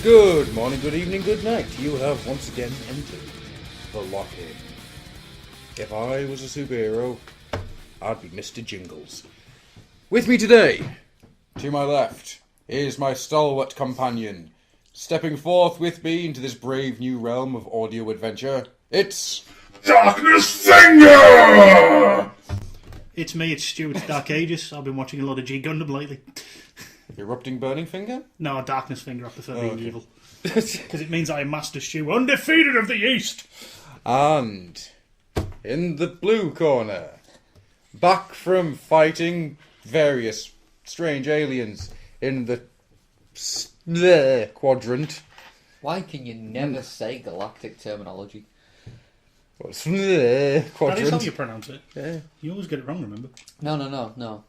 Good morning, good evening, good night. You have once again entered the lock-in. If I was a superhero, I'd be Mr. Jingles. With me today, to my left, is my stalwart companion. Stepping forth with me into this brave new realm of audio adventure, it's... Darkness Finger! It's me, it's Stu, it's Dark Ages. I've been watching a lot of Gundam lately. Erupting Burning Finger? No, Darkness Finger, I prefer being evil. Because it means I am Master Stu, undefeated of the East! And in the blue corner, back from fighting various strange aliens in the quadrant. Why can you never say galactic terminology? What's That quadrant? is how you pronounce it. Yeah. You always get it wrong, remember? No.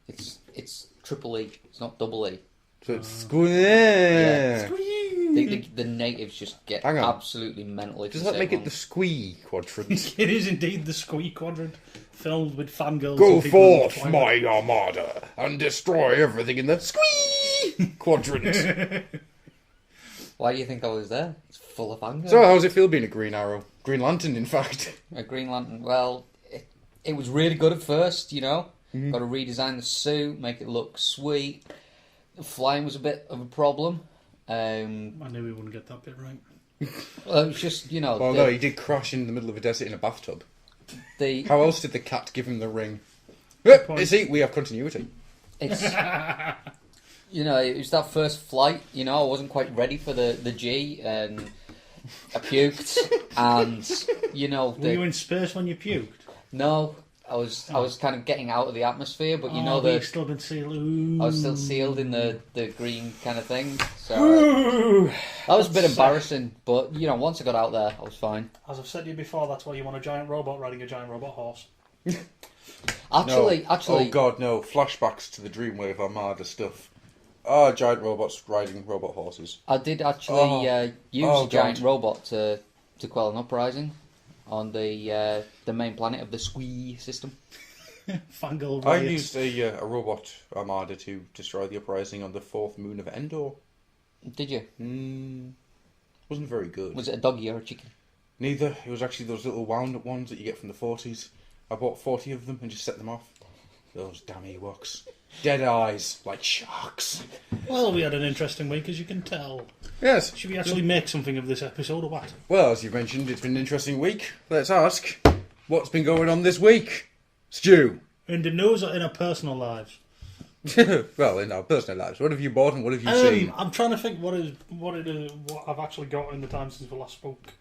It's triple E. It's not double E. So it's square. The natives just get Hang on. absolutely mental. If Does you that say make wrong. it the squee quadrant? It is indeed the Squee Quadrant, filled with fangirls. Go and people in forth, Twilight. my Armada, and destroy everything in the squee quadrant. Why do you think I was there? It's full of anger. So, how's it feel being a Green Arrow? Green Lantern, in fact. A Green Lantern. Well, it was really good at first, you know. Mm-hmm. Got to redesign the suit, make it look sweet. The flying was a bit of a problem. I knew we wouldn't get that bit right. Well, it was just, you know. Well, no, he did crash in the middle of a desert in a bathtub. How else did the cat give him the ring? See, we have continuity. It's, you know, it was that first flight, you know, I wasn't quite ready for the G, and I puked, and, you know... Were you in space when you puked? No, I was kind of getting out of the atmosphere, but you know, you've still been sealed. Ooh. I was still sealed in the green kind of thing, so... that was a bit embarrassing, but, you know, once I got out there, I was fine. As I've said to you before, that's why you want a giant robot riding a giant robot horse. Actually... Oh god, no. Flashbacks to the Dreamwave Armada stuff. Giant robots riding robot horses. I did actually use a giant God. robot to quell an uprising on the main planet of the Squee system. Fangirl I riots. used a robot Armada to destroy the uprising on the 4th moon of Endor. Did you? Wasn't very good. Was it a doggy or a chicken? Neither. It was actually those little wound-up ones that you get from the 40s. I bought 40 of them and just set them off. Those damn Ewoks. Dead eyes, like sharks. Well, we had an interesting week, as you can tell. Yes. Should we actually make something of this episode, or what? Well, as you mentioned, it's been an interesting week. Let's ask, what's been going on this week? Stu. In the news or in our personal lives? Well, in our personal lives. What have you bought and what have you seen? I'm trying to think what I've actually got in the time since we last spoke.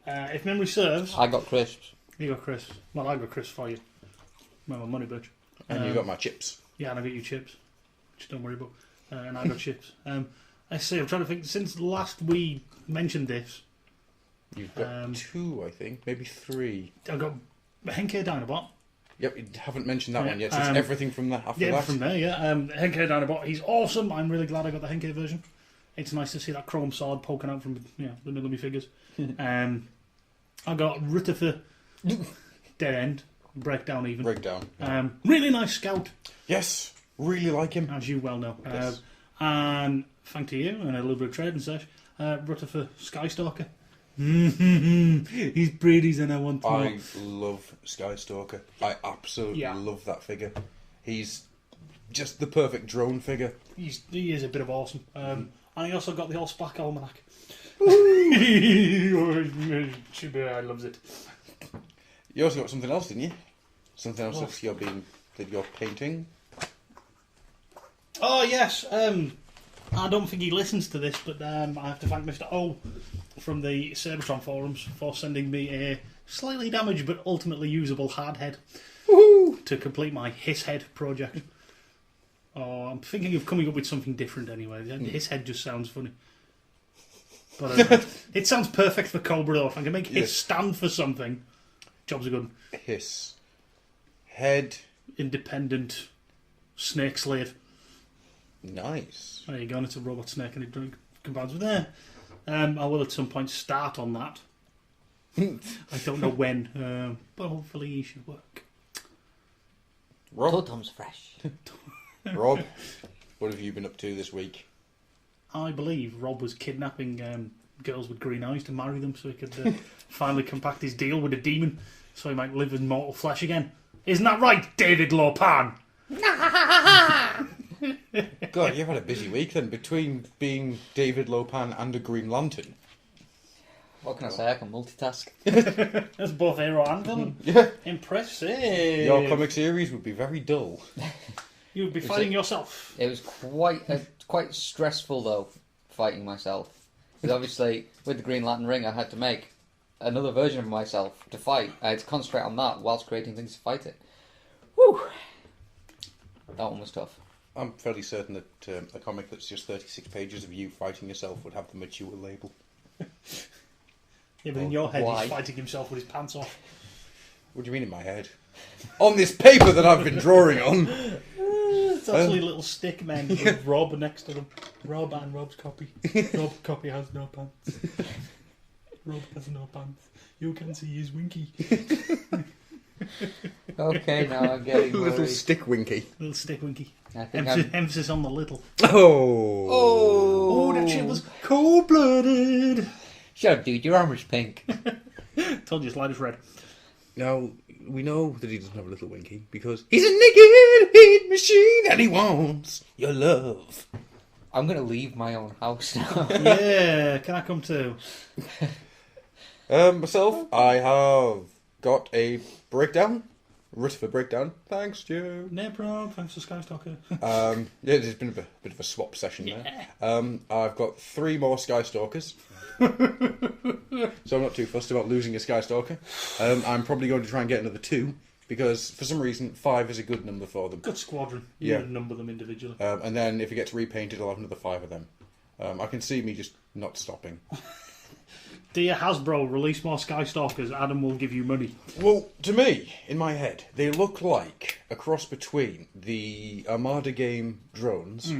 If memory serves, I got crisps. you got Chris. Well, I got Chris for you. Well, my money, bitch. And you got my chips. Yeah, and I got you chips. Which don't worry about. And I got chips. I see. I'm trying to think. Since last we mentioned this, You've got 2, I think. Maybe 3. I got Henkei Dinobot. Yep, you haven't mentioned that Yeah, one yet. So it's everything from that after Yeah, that. from there, yeah. Henkei Dinobot, he's awesome. I'm really glad I got the Henkei version. It's nice to see that chrome sword poking out from the middle of my figures. I got Rutherford Dead End. Breakdown even. Breakdown. Really nice scout, Yes, really like him. as you well know. Yes. And thanks to you and a little bit of trade and such, Rutherford Skystalker. He's pretty and I want more. I love Skystalker. I absolutely love that figure. He's just the perfect drone figure. He is a bit of awesome. And he also got the Allspark Almanac. I loves it. You also got something else, didn't you? Something else that you're painting. Oh yes. I don't think he listens to this, but I have to thank Mr. O from the Cybertron forums for sending me a slightly damaged but ultimately usable hard head to complete my His Head project. Oh, I'm thinking of coming up with something different anyway. His Head just sounds funny. But it sounds perfect for Cobra though. If I can make Hiss stand for something, jobs are good. Hiss. Head. Independent snake slave. Nice. There you go, and it's a robot snake and it combines with there. I will at some point start on that. I don't know when, but hopefully it should work. Rob, Tom's fresh. Rob, what have you been up to this week? I believe Rob was kidnapping girls with green eyes to marry them so he could finally compact his deal with a demon so he might live in mortal flesh again. Isn't that right, David Lopan? God, you've had a busy week then, between being David Lopan and a Green Lantern. What can I say? I can multitask. That's both hero and villain. Yeah. Impressive. Your comic series would be very dull. You would be fighting yourself. It was quite stressful though, fighting myself. Because obviously, with the Green Lantern ring, I had to make another version of myself to fight. I had to concentrate on that whilst creating things to fight it. Woo! That one was tough. I'm fairly certain that a comic that's just 36 pages of you fighting yourself would have the mature label. Yeah, but in your head, Why? he's fighting himself with his pants off. What do you mean in my head? On this paper that I've been drawing on! It's actually little stick men with Rob next to them. Rob and Rob's copy. Rob's copy has no pants. Rob has no pants. You can see his winky. Okay, now I'm getting Little worried. stick winky. Little stick winky. I think Emphasis on the little. Oh! Oh, that shit was cold-blooded. Shut up, dude. Your armor's pink. Told you, slide is red. Now, we know that he doesn't have a little winky because he's a naked heat machine and he wants your love. I'm going to leave my own house now. Yeah, can I come too? Myself, I have got a breakdown. Rutherford breakdown. Thanks, Joe. No problem, thanks for Skystalker. Yeah, there's been a bit of a swap session there. I've got 3 more Skystalkers. So I'm not too fussed about losing a Skystalker. I'm probably going to try and get another 2 because for some reason 5 is a good number for them. Good squadron. You Yeah. can number them individually. And then if it gets repainted, I'll have another 5 of them. I can see me just not stopping. Dear Hasbro, release more Skystalkers. Adam will give you money. Well, to me, in my head, they look like a cross between the Armada game drones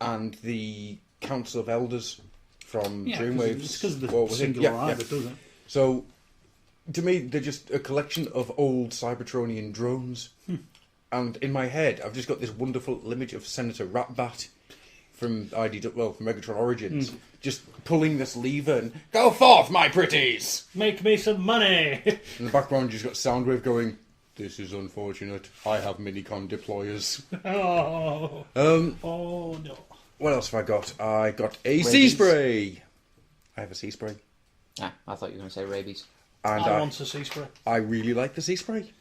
and the Council of Elders from Yeah, Dreamwave's. it's because of the what was it? singular Yeah, eye yeah. that does it. So, to me, they're just a collection of old Cybertronian drones. And in my head, I've just got this wonderful image of Senator Ratbat from from Megatron Origins, just pulling this lever and go forth, my pretties. Make me some money! In the background, you've got Soundwave going, this is unfortunate. I have minicon deployers. Oh. Oh, no. What else have I got? I got a sea Rabies. spray. I have a sea spray. Ah, I thought you were going to say rabies. And I want a sea spray. I really like the sea spray.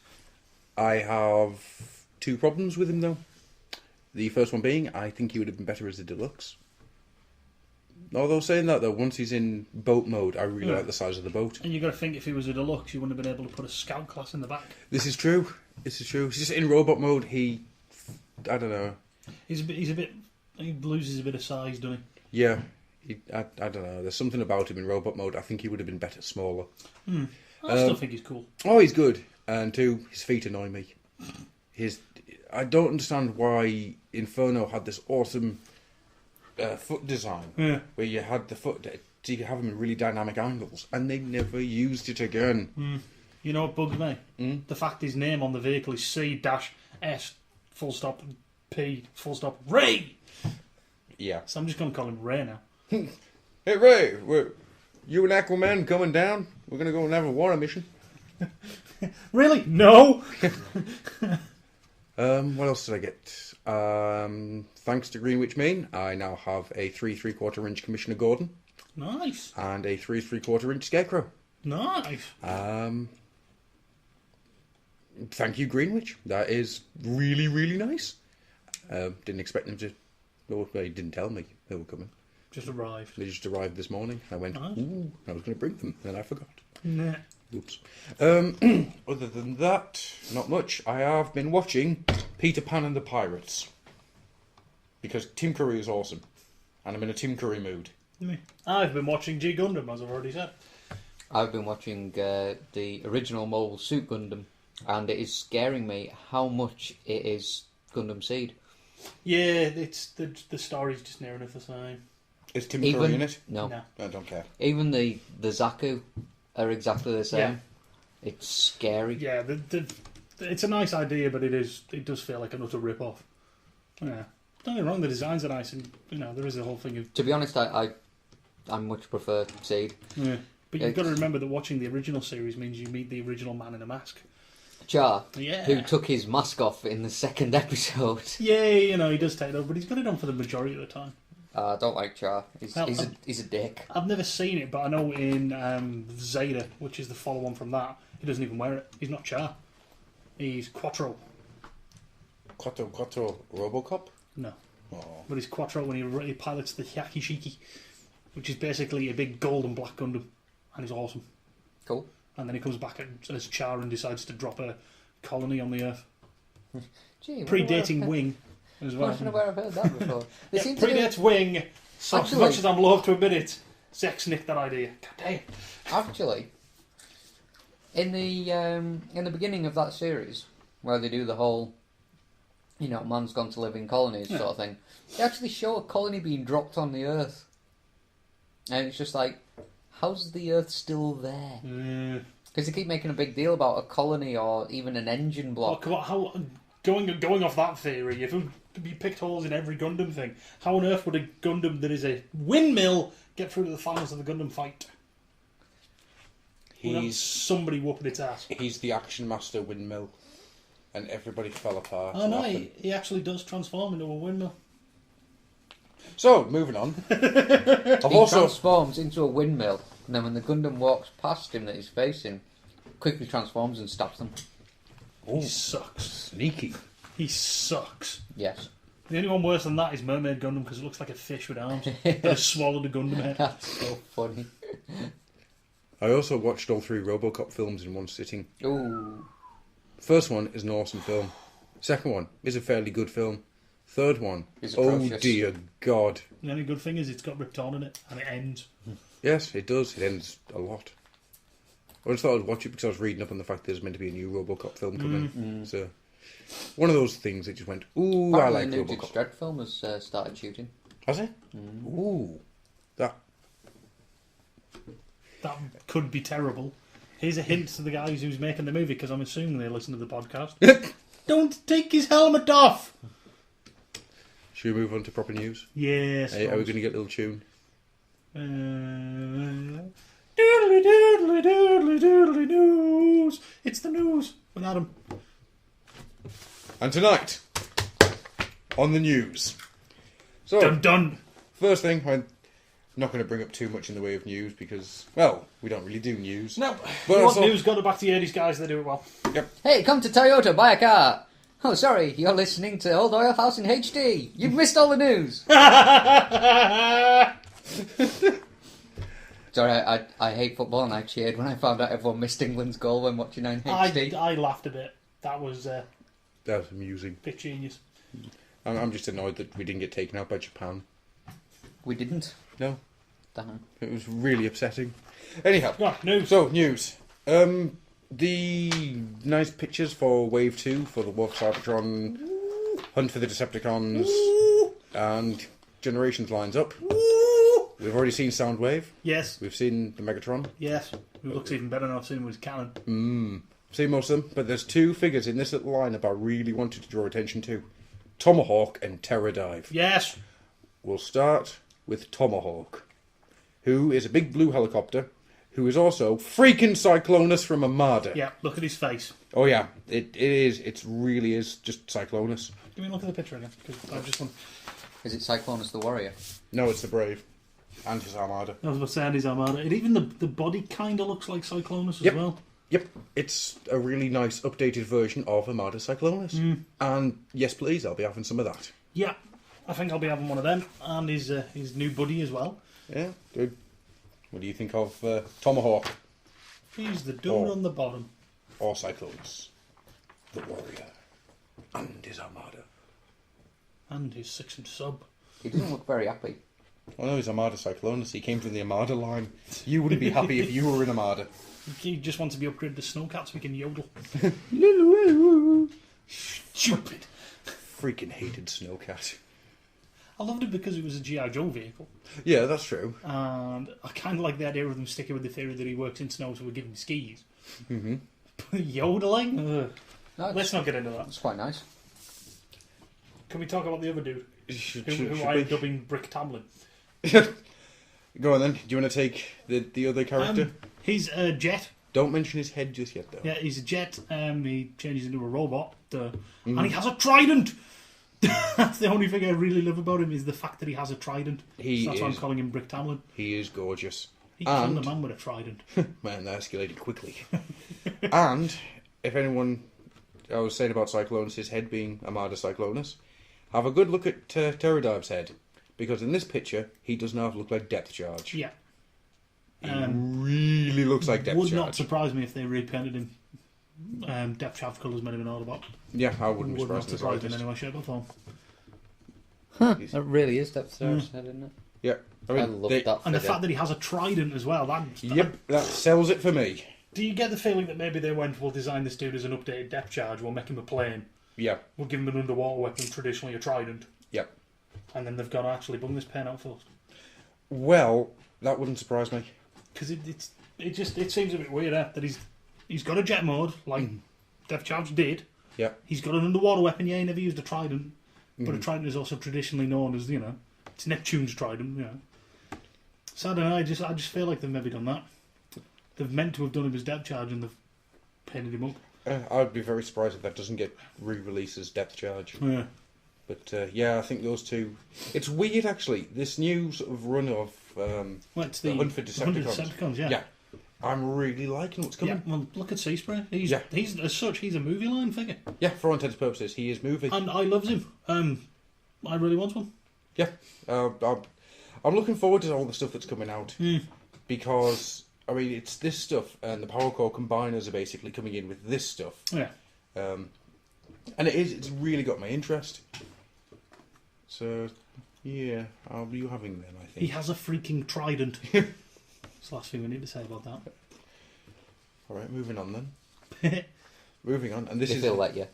I have 2 problems with him, though. The first one being, I think he would have been better as a deluxe. Although saying that, though, once he's in boat mode, I really like the size of the boat. And you've got to think if he was a deluxe, you wouldn't have been able to put a scout class in the back. This is true. This is true. He's just in robot mode. I don't know. He loses a bit of size, doesn't he? Yeah. I don't know. There's something about him in robot mode. I think he would have been better smaller. I still think he's cool. Oh, he's good. And 2, his feet annoy me. I don't understand why Inferno had this awesome foot design where you had the foot, so you could have them in really dynamic angles, and they never used it again. You know what bugs me? The fact his name on the vehicle is C-S full stop P full stop Ray. Yeah. So I'm just going to call him Ray now. Hey Ray, you and Aquaman coming down? We're going to go and have a water mission. Really? No. What else did I get? Thanks to Greenwich Main, I now have a 3 3/4 inch Commissioner Gordon Nice. and a 3 3/4 inch Scarecrow. Nice. Thank you, Greenwich. That is really, really nice. Didn't expect them to. Well, they didn't tell me they were coming. Just arrived. They just arrived this morning. I went, Nice. ooh, I was going to bring them, and I forgot. Nah. Oops. Other than that, not much. I have been watching Peter Pan and the Pirates. Because Tim Curry is awesome. And I'm in a Tim Curry mood. I've been watching G Gundam, as I've already said. I've been watching the original Mobile Suit Gundam, and it is scaring me how much it is Gundam Seed. Yeah, it's the story's just near enough the same. Is Tim Curry in it? No. I don't care. Even the Zaku are exactly the same. Yeah. It's scary. Yeah, it's a nice idea, but it does feel like an utter rip-off. Yeah. Don't get me wrong, the designs are nice, and there is a whole thing of. To be honest, I much prefer Seed. Yeah. But you've got to remember that watching the original series means you meet the original man in a mask. Char, Yeah. who took his mask off in the second episode. Yeah, he does take it over, but he's got it on for the majority of the time. I don't like Char. He's Well, a dick. I've never seen it, but I know in Zeta, which is the follow-on from that, he doesn't even wear it. He's not Char. He's Quattro. Quattro Robocop? No. Oh. But he's Quattro when he pilots the Hyaki Shiki, which is basically a big gold and black Gundam. And he's awesome. Cool. And then he comes back as Char and decides to drop a colony on the Earth. Gee, Predating Wing as I well. don't know where I've heard that before. They Yeah, seem to do- predates Wing. So as Actually- much as I'm loath to admit it, Zex nicked that idea. God damn. Actually, in the beginning of that series, where they do the whole, man's gone to live in colonies sort of thing, they actually show a colony being dropped on the Earth, and it's just like, how's the Earth still there? Because they keep making a big deal about a colony or even an engine Oh, block. come on, going off that theory, if you picked holes in every Gundam thing, how on earth would a Gundam that is a windmill get through to the finals of the Gundam fight? Without somebody whooping its ass. He's the Action Master windmill, and everybody fell apart. Oh no, he actually does transform into a windmill. So, moving on. I've He also... transforms into a windmill, and then when the Gundam walks past him that he's facing, quickly transforms and stabs them. Oh, He sucks. sneaky. He sucks. Yes. The only one worse than that is Mermaid Gundam because it looks like a fish with arms that has swallowed a Gundam head. That's so funny. I also watched all 3 Robocop films in one sitting. Ooh. First one is an awesome film. Second one is a fairly good film. Third one, Is oh atrocious. dear God. The only good thing is it's got Rip Torn in it and it ends. Yes, it does. It ends a lot. I just thought I'd watch it because I was reading up on the fact there's meant to be a new Robocop film coming. So, one of those things that just went, ooh, I like the new Judge Robocop. Dredd film has started shooting. Has it? Ooh. That. That could be terrible. Here's a hint to the guys who's making the movie because I'm assuming they listen to the podcast. Don't take his helmet off! Should we move on to proper news? Yes. Hey, are we going to get a little tune? Doodly doodly doodly doodly news. It's the news with Adam. And tonight, on the news. So, Dun dun. first thing, I'm not going to bring up too much in the way of news because, well, we don't really do news. No, But you want also- news? Go back to the 80s guys. They do it well. Hey, come to Toyota, buy a car. Oh, sorry, you're listening to Old Oil House in HD. You've missed all the news. Sorry, I hate football and I cheered when I found out everyone missed England's goal when watching it in HD. I laughed a bit. That was That was amusing. bit genius. I'm just annoyed that we didn't get taken out by Japan. We didn't. No, Damn. it was really upsetting. Anyhow, Go on, news. so news. The nice pictures for Wave 2 for the Wolf Cybertron, Hunt for the Decepticons, and Generations lines up. We've already seen Soundwave. Yes, We've seen the Megatron. yes. It looks even better now. I've seen him with Cannon. Seen most of them, but there's 2 figures in this little lineup I really wanted to draw attention to. Tomahawk and Terradive. Yes. We'll start with Tomahawk, who is a big blue helicopter, who is also freaking Cyclonus from Armada. Yeah, look at his face. Oh yeah, it is. It really is just Cyclonus. Give me a look at the picture again. Because I just want. Is it Cyclonus the Warrior? No, it's the Brave. And his Armada. I was about to say his Armada. And even the body kind of looks like Cyclonus as Yep. well. Yep, it's a really nice updated version of Armada Cyclonus. And yes please, I'll be having some of that. Yeah, I think I'll be having one of them and his new buddy as well. Yeah, good. What do you think of Tomahawk He's the dude Oh. on the bottom. or Cyclonus? The warrior. And his Armada. And his 6-inch sub. He doesn't look very happy. Oh no, he's Armada Cyclonus. He came from the Armada line. You wouldn't be happy if you were in Armada. He just wants to be upgraded to Snowcat so we can yodel. Stupid. Freaking hated Snowcat. I loved it because it was a G.I. Joe vehicle. Yeah, that's true. And I kind of like the idea of them sticking with the theory that he works in snow, so we give him skis. Mm-hmm. Yodeling? Ugh. No, Let's not get into that. It's quite nice. Can we talk about the other dude? who I am dubbing Brick Tamlin. Go on then. Do you want to take the other character? He's a jet. Don't mention his head just yet, though. Yeah, he's a jet. He changes into a robot, and he has a trident. That's the only thing I really love about him is the fact that he has a trident. That's why I'm calling him Brick Tamlin. He is gorgeous. He killed a man with a trident. Man, that escalated quickly. And if anyone, I was saying about Cyclonus, his head being Armada Cyclonus, have a good look at Pterodive's head, because in this picture he does not look like Depth Charge. Yeah. He really looks like Depth Charge. Would not surprise me if they repainted him Depth Charge colours made him an all about. Yeah, I wouldn't be Would not surprised surprise me in any way, shape or form. Huh, that really is Depth Charge head, isn't it? Yeah. I love that And the figure. fact that he has a trident as well. That sells it for me. Do you get the feeling that maybe they went, we'll design this dude as an updated Depth Charge, we'll make him a plane, Yeah. we'll give him an underwater weapon, traditionally a trident, Yep. and then they've got to actually bung this pen out first? Well, that wouldn't surprise me. Because it seems a bit weird that he's got a jet mode like Depth Charge did. Yeah. He's got an underwater weapon. Yeah, he never used a trident, but a trident is also traditionally known as it's Neptune's trident. So I don't know. I just feel like they've maybe done that. They've meant to have done him as Depth Charge and they've painted him up. I'd be very surprised if that doesn't get re-released as Depth Charge. Yeah. But I think those two. It's weird actually. This new sort of run of It's the Hunt for Decepticons. Decepticons, yeah. Yeah, I'm really liking what's coming. Yeah, well, look at Sea Spray. He's as such, he's a movie line figure. Yeah, for all intents and purposes, he is movie. And I loves him. I really want one. Yeah, I'm looking forward to all the stuff that's coming out because I mean it's this stuff and the Power Core combiners are basically coming in with this stuff. Yeah. And it's really got my interest. So yeah, I'll be having them. I think He has a freaking trident. That's the last thing we need to say about that. All right, moving on then. Moving on, and this Feel like you.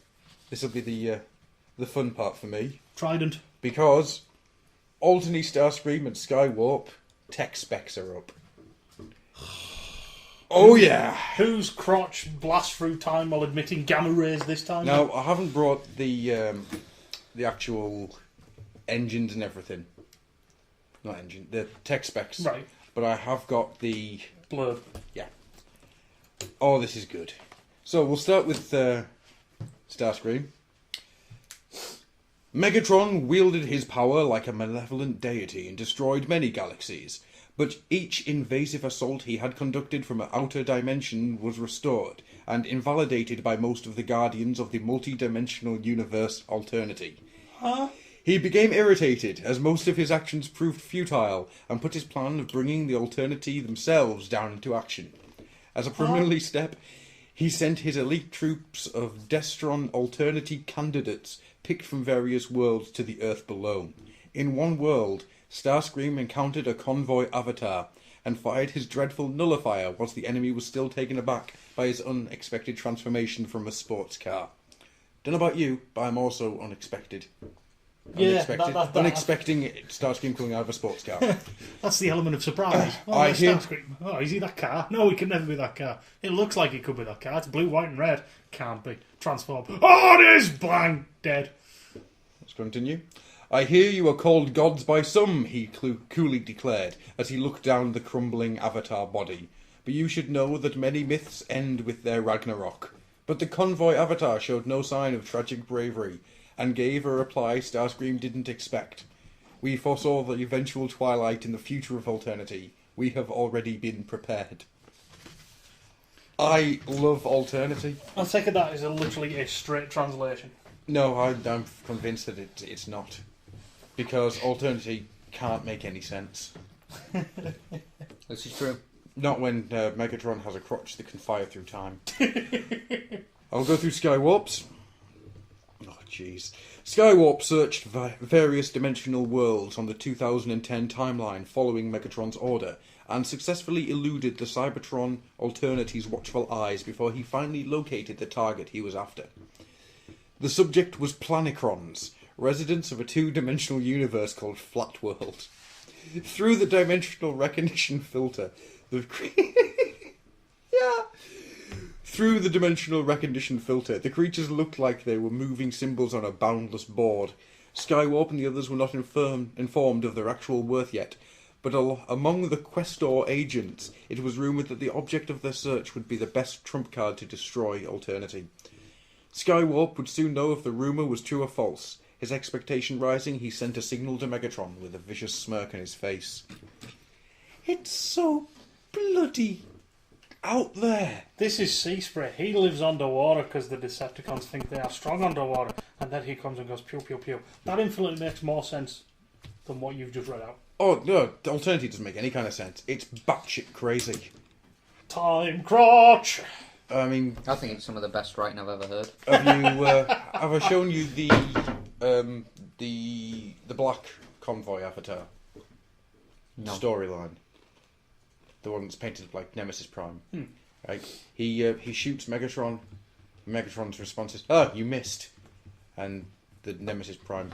This will be the fun part for me Trident. because Alternate Starscream and Skywarp tech specs are up. Oh yeah! Whose crotch blast through time while admitting gamma rays this time? No, I haven't brought the actual engines and everything. Not engine, the tech specs. Right. But I have got the Blurb. Yeah. Oh, this is good. So we'll start with Starscream. Megatron wielded his power like a malevolent deity and destroyed many galaxies, but each invasive assault he had conducted from an outer dimension was restored and invalidated by most of the guardians of the multi-dimensional universe alternity. He became irritated as most of his actions proved futile and put his plan of bringing the alternity themselves down into action. As a preliminary step, he sent his elite troops of Destron alternity candidates picked from various worlds to the Earth below. In one world, Starscream encountered a convoy avatar and fired his dreadful nullifier whilst the enemy was still taken aback by his unexpected transformation from a sports car. Don't know about you, but I'm also unexpected. Yeah, unexpecting Starscream coming out of a sports car. That's the element of surprise. I hear- Starscream. Oh, is he that car? No, he can never be that car. It looks like it could be that car. It's blue, white, and red. Can't be. Transform. Oh, it is! Bang! Dead. Let's continue. I hear you are called gods by some, he coolly declared, as he looked down the crumbling avatar body. But you should know that many myths end with their Ragnarok. But the convoy avatar showed no sign of tragic bravery, and gave a reply Starscream didn't expect. We foresaw the eventual twilight in the future of alternity. We have already been prepared. I love alternity. I'll take it that is literally a straight translation. No, I'm convinced that it's not. Because alternity can't make any sense. This is true. Not when Megatron has a crotch that can fire through time. I'll go through Skywarps. Oh, jeez. Skywarp searched various dimensional worlds on the 2010 timeline following Megatron's order, and successfully eluded the Cybertron Alternity's watchful eyes before he finally located the target he was after. The subject was Planicrons, residents of a two-dimensional universe called Flat World. Through the dimensional recognition filter, Through the dimensional recognition filter, the creatures looked like they were moving symbols on a boundless board. Skywarp and the others were not informed of their actual worth yet, but among the Questor agents, it was rumoured that the object of their search would be the best trump card to destroy Alternity. Skywarp would soon know if the rumour was true or false. His expectation rising, he sent a signal to Megatron with a vicious smirk on his face. It's so bloody out there. This is Sea Spray. He lives underwater because the Decepticons think they are strong underwater, and then he comes and goes pew pew pew. That infinitely makes more sense than what you've just read out. Oh, no, the Alternity doesn't make any kind of sense. It's batshit crazy. Time crotch! I mean... I think it's some of the best writing I've ever heard. Have I shown you the Black Convoy avatar? No. Storyline. The one that's painted like Nemesis Prime. Right? He shoots Megatron. Megatron's response is, "Oh, you missed." And the Nemesis Prime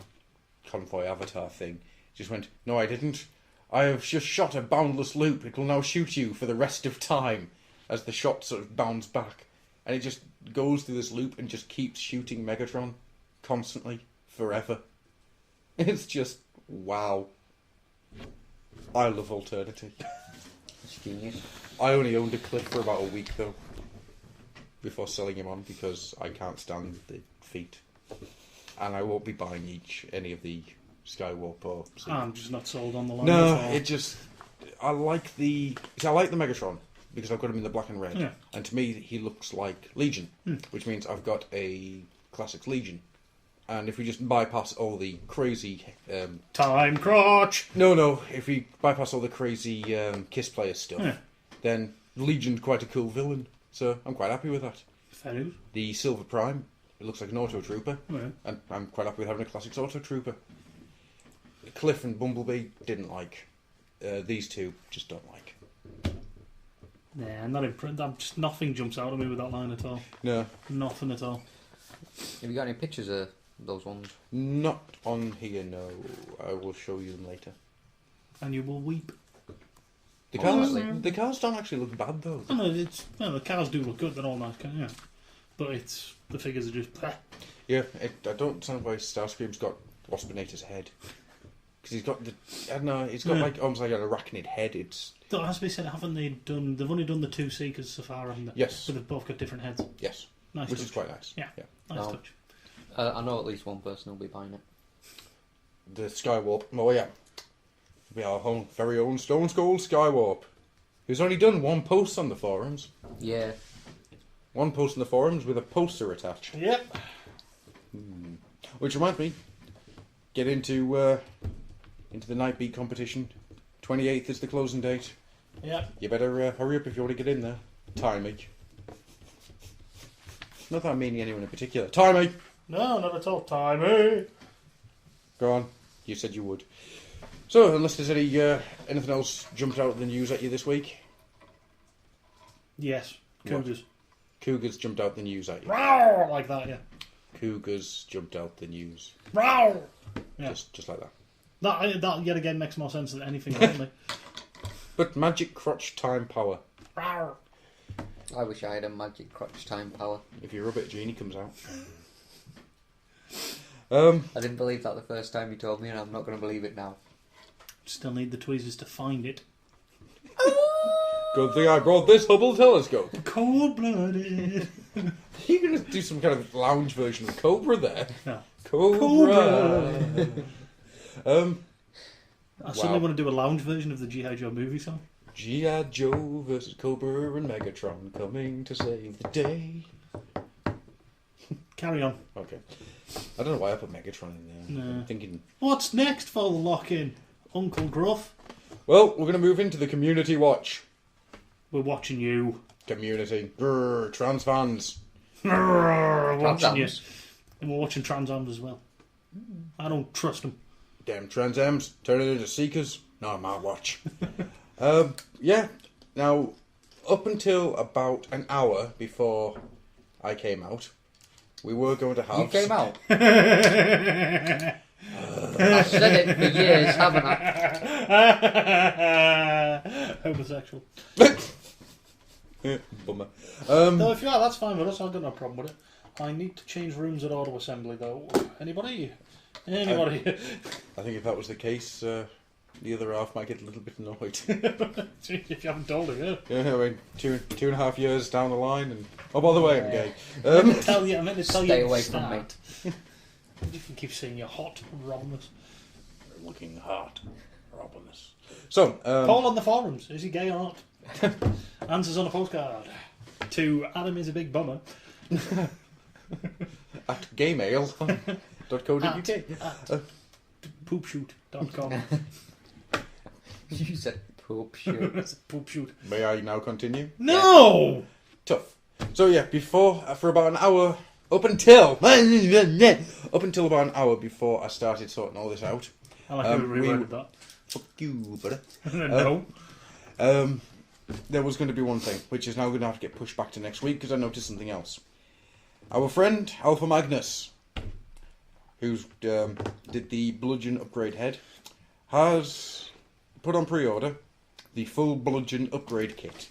Convoy avatar thing just went, "No, I didn't. I have just shot a boundless loop. It will now shoot you for the rest of time." As the shot sort of bounds back. And it just goes through this loop and just keeps shooting Megatron. Constantly. Forever. It's just, wow. I love Alternity. It's genius. I only owned a Cliff for about a week, though. Before selling him on, because I can't stand the feet. And I won't be buying any of the Skywarp or... I'm just not sold on the line. No, it just... I like the Megatron. Because I've got him in the black and red. Yeah. And to me, he looks like Legion. Which means I've got a Classics Legion. And if we just bypass all the crazy... Time crotch! No. If we bypass all the crazy Kiss Player stuff, then Legion's quite a cool villain. So I'm quite happy with that. Fair news. The Silver Prime, it looks like an Auto Trooper. Yeah. And I'm quite happy with having a Classics Auto Trooper. Cliff and Bumblebee, didn't like. These two, just don't like. Nah, I'm not impressed. Just nothing jumps out at me with that line at all. No. Nothing at all. Have you got any pictures of those ones? Not on here, no. I will show you them later. And you will weep. The Honestly. cars don't actually look bad, though. No, the cars do look good. They're all nice, yeah. But the figures are just. Yeah, I don't understand why Starscream's got Waspinator's head. Because he's got he's got like almost like an arachnid head. It's... Though it has to be said, they've only done the two Seekers so far, haven't they? Yes. But they've both got different heads. Yes. Nice Which touch. is quite nice. Yeah. Nice touch. I know at least one person will be buying it. The Skywarp. Oh, yeah. We are our very own Stone Skull Skywarp. Who's only done one post on the forums. Yeah. One post on the forums with a poster attached. Yep. Which reminds me, get into the Night Beat competition. 28th is the closing date. Yep. You better hurry up if you want to get in there. Timey. Not that I'm meaning anyone in particular. Timey! No, not at all. Timey! Go on. You said you would. So, unless there's anything else jumped out of the news at you this week? Yes. Cougars. Cougars jumped out the news at you. Row! Like that, yeah. Cougars jumped out the news. Row! Yeah. Just like that. That yet again makes more sense than anything around me. But magic crotch time power. Row! I wish I had a magic crotch time power. If you rub it, a genie comes out. I didn't believe that the first time you told me, and I'm not going to believe it now. Still need the tweezers to find it. Good thing I brought this Hubble telescope. Cold-blooded. You're going to do some kind of lounge version of Cobra there. No. Cobra. I suddenly want to do a lounge version of the G.I. Joe movie song. G.I. Joe versus Cobra and Megatron coming to save the day. Carry on. Okay. I don't know why I put Megatron in there. No. I'm thinking... What's next for the lock-in? Uncle Gruff? Well, we're going to move into the Community Watch. We're watching you. Community. Grrr, trans fans. We're watching you. Transams. And we're watching Transams as well. I don't trust them. Damn Trans Ams turning into Seekers. Not on my watch. Yeah. Now, up until about an hour before I came out, we were going to have... You came out? I've said it for years, haven't I? Homosexual. Bummer. No, if you are, that's fine with us. I've got no problem with it. I need to change rooms at auto assembly, though. Anybody? Anybody? I think if that was the case, the other half might get a little bit annoyed. If you haven't told her, yeah. Yeah, I mean, 2.5 years down the line, and oh, by the way, I'm gay. I meant to tell you. I meant to tell you. Stay at the away from start. me. You can keep saying you're hot, Romulus. Looking hot, Robinus. So, Paul on the forums. Is he gay or not? Answers on a postcard. To Adam is a big bummer. at gaymail.co.uk. At poopshoot.com. You said poop shoot. That's a poop shoot. May I now continue? No! Tough. So yeah, for about an hour, up until about an hour before I started sorting all this out. I like how we reworded that. Fuck you, brother. No. There was going to be one thing, which is now going to have to get pushed back to next week because I noticed something else. Our friend Alpha Magnus, who's did the bludgeon upgrade head, has put on pre-order the full bludgeon upgrade kit,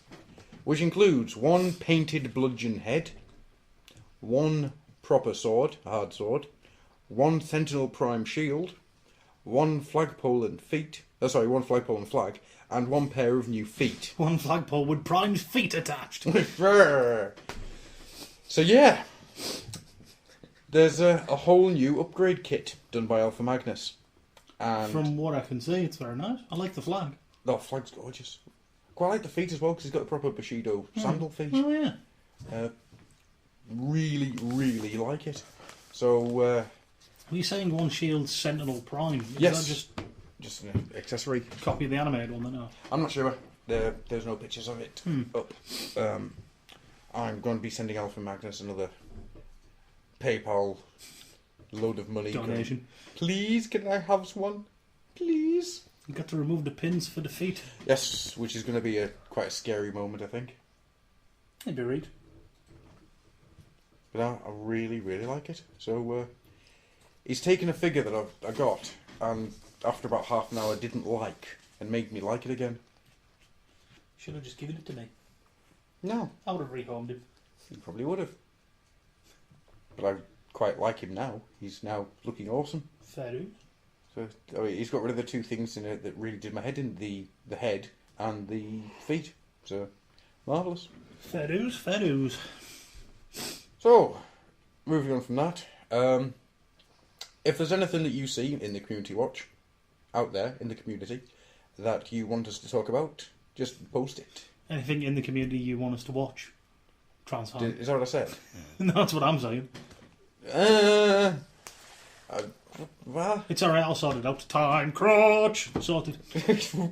which includes one painted bludgeon head, one proper sword, a hard sword, one Sentinel Prime shield, one flagpole and flag, and one pair of new feet. One flagpole with Prime's feet attached. So yeah, there's a whole new upgrade kit done by Alpha Magnus. And From what I can see, it's very nice. I like the flag. the flag's gorgeous. Quite like the feet as well, because he's got the proper Bushido sandal feet. Oh, yeah. Really, really like it. So, Are you saying one shield Sentinel Prime? Is yes. that Just an accessory. just a copy of the animated one, then? No. I'm not sure. There's no pictures of it up. I'm going to be sending Alpha Magnus another PayPal load of money. Donation. Please, can I have one? Please. You've got to remove the pins for the feet. Yes, which is going to be quite a scary moment, I think. Maybe read. But I really, really like it. So, he's taken a figure that I got, and after about half an hour didn't like, and made me like it again. Should have just given it to me. No, I would have rehomed him. he probably would have. But I quite like him now. He's now looking awesome. Fair dues. So he's got rid of the two things in it that really did my head in, the head and the feet. So, marvellous. Fair dues, fair dues. So, moving on from that, if there's anything that you see in the Community Watch, out there in the community, that you want us to talk about, just post it. Anything in the community you want us to watch? Transform. Is that what I said? No, that's what I'm saying. Well... It's alright, I'll sort it out. Time crunch! Sorted. So,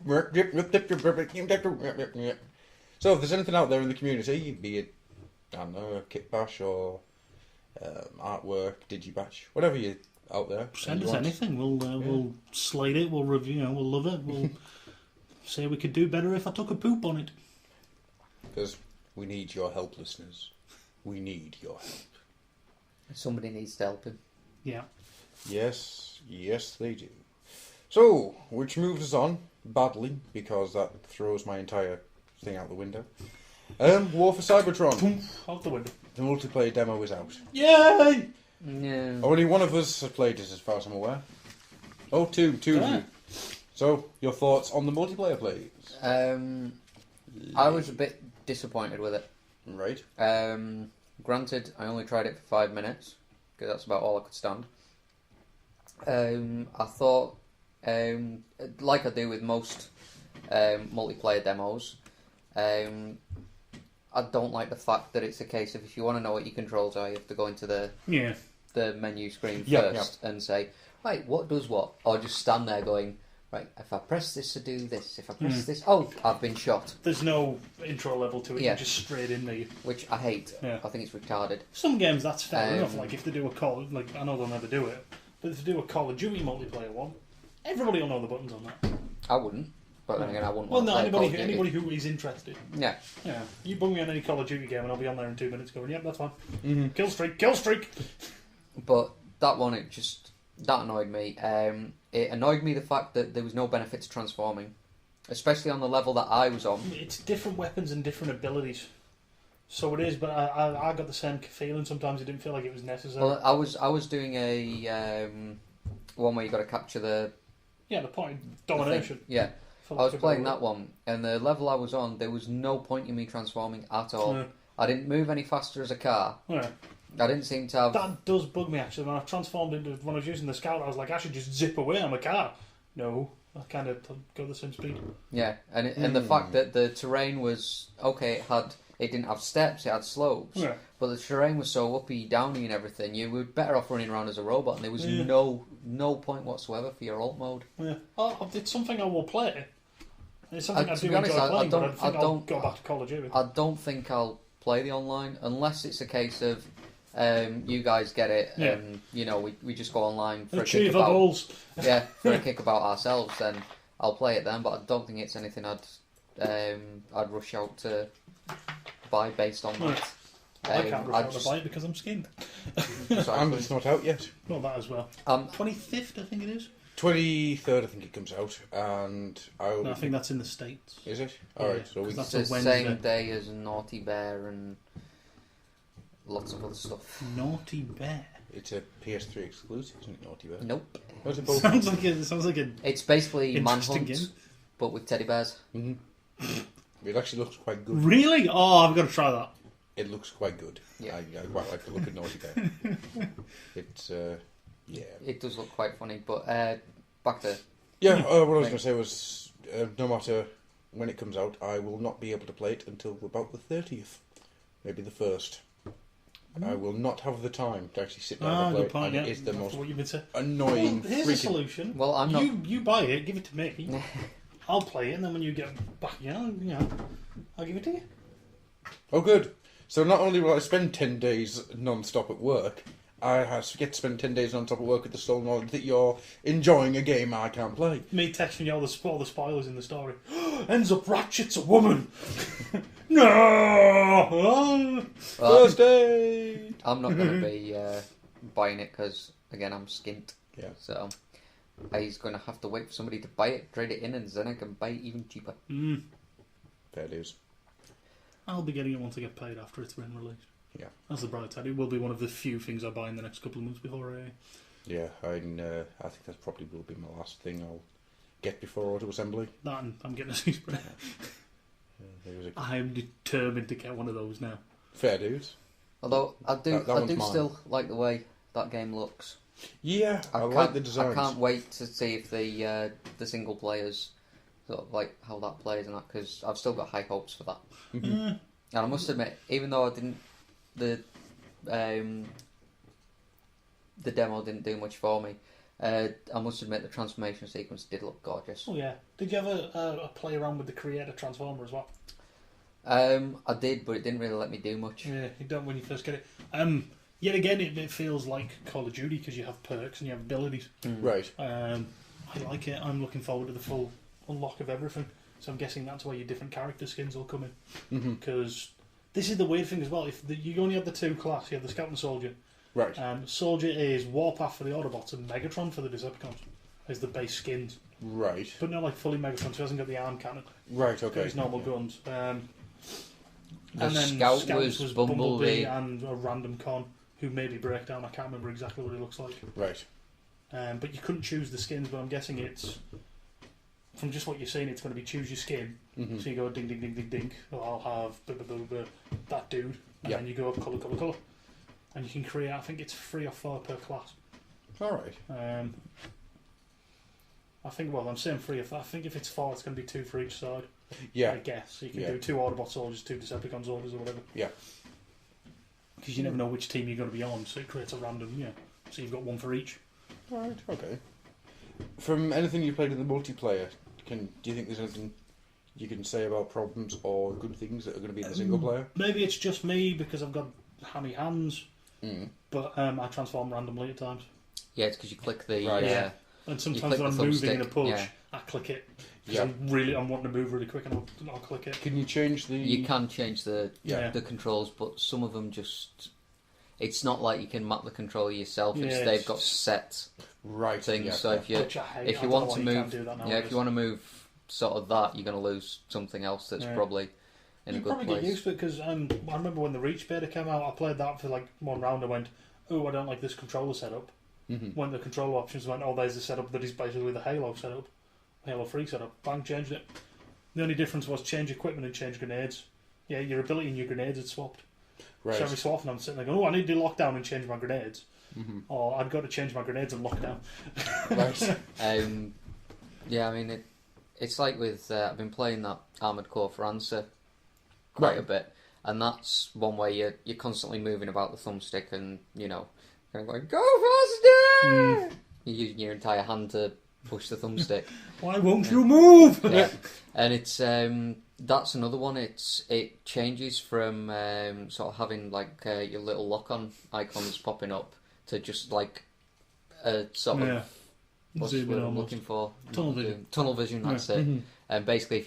if there's anything out there in the community, be it, I don't know, a kit bash or artwork, digibash, whatever you out there. Send us anything. We'll slate it, we'll review, we'll love it, we'll say we could do better if I took a poop on it. Because we need your help, listeners. We need your help. Somebody needs to help him. Yeah. Yes, they do. So, which moves us on badly, because that throws my entire thing out the window. War for Cybertron. Out the window. The multiplayer demo is out. Yay! No. Only one of us has played it, as far as I'm aware. Oh, two of you. So, your thoughts on the multiplayer, please? I was a bit disappointed with it. Right. Granted, I only tried it for 5 minutes, because that's about all I could stand. I thought, like I do with most multiplayer demos, I don't like the fact that it's a case of if you want to know what your controls are, you have to go into the menu screen first and say, right, what does what? Or just stand there going, right, if I press this to do this, if I press this, oh, I've been shot. There's no intro level to it, Yeah. you're just straight in there. Which I hate. Yeah. I think it's retarded. Some games that's fair enough, like if they do a Call, like I know they'll never do it, but if they do a Call of Duty multiplayer one, everybody will know the buttons on that. I wouldn't, but then again, I wouldn't Well, want no, to play Call of Duty. anybody who is interested. Yeah. Yeah, you bung me on any Call of Duty game and I'll be on there in 2 minutes going, yep, that's fine. Mm-hmm. Kill streak! But that one, that annoyed me. It annoyed me the fact that there was no benefit to transforming, especially on the level that I was on. It's different weapons and different abilities. So it is, but I got the same feeling sometimes it didn't feel like it was necessary. Well, I was doing a one where you got to capture the Yeah, the point thing. domination. Yeah. For I was lack of a playing better that one, and the level I was on, there was no point in me transforming at all. word. I didn't move any faster as a car. Yeah. I didn't seem to have... That does bug me actually. When I transformed into when I was using the scout, I was like, I should just zip away. I'm a car. No, I kind of go the same speed. Yeah, and the fact that the terrain was okay, it didn't have steps, it had slopes, Yeah. but the terrain was so uppy, downy, and everything. You were better off running around as a robot, and there was no point whatsoever for your alt mode. Yeah. Oh, it's something I will play. It's something I to do be honest, enjoy I playing, but I don't- think I I'll don't- go back to Call of Duty. I don't think I'll play the online unless it's a case of you guys get it, Yeah. and we just go online for Achieve a our kickabout. goals. Yeah, for a kickabout ourselves. Then I'll play it then, but I don't think it's anything I'd rush out to buy based on that. I can't rush I'd out to just- buy it because I'm skinned. And it's not out yet. Not that as well. 25th, I think it is. 23rd, I think it comes out, and No, I think that's in the States. Is it? Yeah, Alright, so 'cause we... that's It's a the Wednesday. same day as Naughty Bear and lots of other stuff. Naughty Bear. It's a PS3 exclusive, isn't it, Naughty Bear? Nope. What's it both? Sounds like a It's basically interesting Manhunt, game. but with teddy bears. Mhm. It actually looks quite good. Really? Oh, I've got to try that. It looks quite good. Yeah. I quite like the look of Naughty Bear. It's, yeah. It does look quite funny, but back to... Yeah, what I was going to say was, no matter when it comes out, I will not be able to play it until about the 30th. Maybe the 1st. I will not have the time to actually sit down and play Good it, point, and yeah. it is the After most what you've been saying. annoying Well, here's a freaking... solution. Well, I'm not... You buy it, give it to me. I'll play it, and then when you get back, I'll give it to you. Oh, good. So not only will I spend 10 days non-stop at work, I get to spend 10 days non-stop at work with the sole knowledge that you're enjoying a game I can't play. Me texting you all the spoilers in the story. Ends up Ratchet's a woman. No. Well, First aid! I'm not going to be buying it because, again, I'm skint. Yeah. So he's going to have to wait for somebody to buy it, trade it in, and then I can buy it even cheaper. Fair dues. I'll be getting it once I get paid after it's been released. Yeah. That's the bright side. It will be one of the few things I buy in the next couple of months before Yeah, I think that probably will be my last thing I'll get before auto assembly. that, and I'm getting a sea spray. There was a I am determined to get one of those now. fair dues. Although I do, That I one's do mine. still like the way that game looks. Yeah, I can't, like the designs. I can't wait to see if the single players sort of like how that plays and that, because I've still got high hopes for that. And I must admit, even though I didn't, the demo didn't do much for me. I must admit the transformation sequence did look gorgeous. Oh yeah. Did you ever play around with the Creator Transformer as well? I did, but it didn't really let me do much. Yeah, you don't when you first get it. Yet again, it feels like Call of Duty because you have perks and you have abilities. Right. I like it. I'm looking forward to the full unlock of everything. So I'm guessing that's where your different character skins will come in. Because this is the weird thing as well. If you only have the two class, you have the Scout and Soldier. Right. Soldier is Warpath for the Autobots and Megatron for the Decepticons as the base skins. Right. But not like fully Megatron, so he hasn't got the arm cannon. Right, Got okay. his normal guns. The And then Scout Scouts was Bumblebee. and a random con who maybe Breakdown. I can't remember exactly what he looks like. Right. But you couldn't choose the skins, but I'm guessing it's, from just what you're saying, it's going to be choose your skin. So you go ding, ding, ding, ding, ding. Well, I'll have that dude. And Yeah. then you go up colour, colour, colour. And you can create, I think it's 3 or 4 per class. Alright. I think, well, I'm saying 3 or 4. I think if it's 4, it's going to be 2 for each side. Yeah. I guess. So you can Yeah. do 2 Autobot soldiers, 2 Decepticon soldiers, or whatever. Yeah. Because you never know which team you're going to be on, so it creates a random, So you've got 1 for each. Right, okay. From anything you played in the multiplayer, do you think there's anything you can say about problems or good things that are going to be in the single player? Maybe it's just me because I've got hammy hands, but I transform randomly at times. Yeah, it's because you click the... Right. Yeah. And sometimes click when I'm the moving in a thumbstick, push, yeah. I click it. Yeah. Because I'm wanting to move really quick and I'll click it. Can you change the... You can change the Yeah. the controls, but some of them just... It's not like you can map the controller yourself. Yeah, They've it's got set Right, things. yeah. So if you Which I hate. if I you don't want know to why you move, can't do that if nowadays. you want to move sort of that, you're going to lose something else that's Yeah. probably in a You good probably place. get used to it because I remember when the Reach beta came out, I played that for like one round. I went, "Oh, I don't like this controller setup," Went to the control options, went, oh, there's the setup that is basically the Halo setup, Halo 3 setup. Bang, changed it. The only difference was change equipment and change grenades. Yeah, your ability and your grenades had swapped. Right. So every so often I'm sitting there going, oh, I need to do lockdown and change my grenades. Or I'd go to change my grenades and lockdown. Right. Yeah, I mean, it's like with... I've been playing that Armored Core for Answer quite a bit, and that's one where you're constantly moving about the thumbstick and, you know, kind of going, go faster! You're using your entire hand to push the thumbstick. Why won't you move? Yeah. And it's... that's another one. It changes from sort of having like your little lock-on icons popping up to just like a sort of what's the word I'm looking for? Tunnel vision. Tunnel vision. That's it. And basically,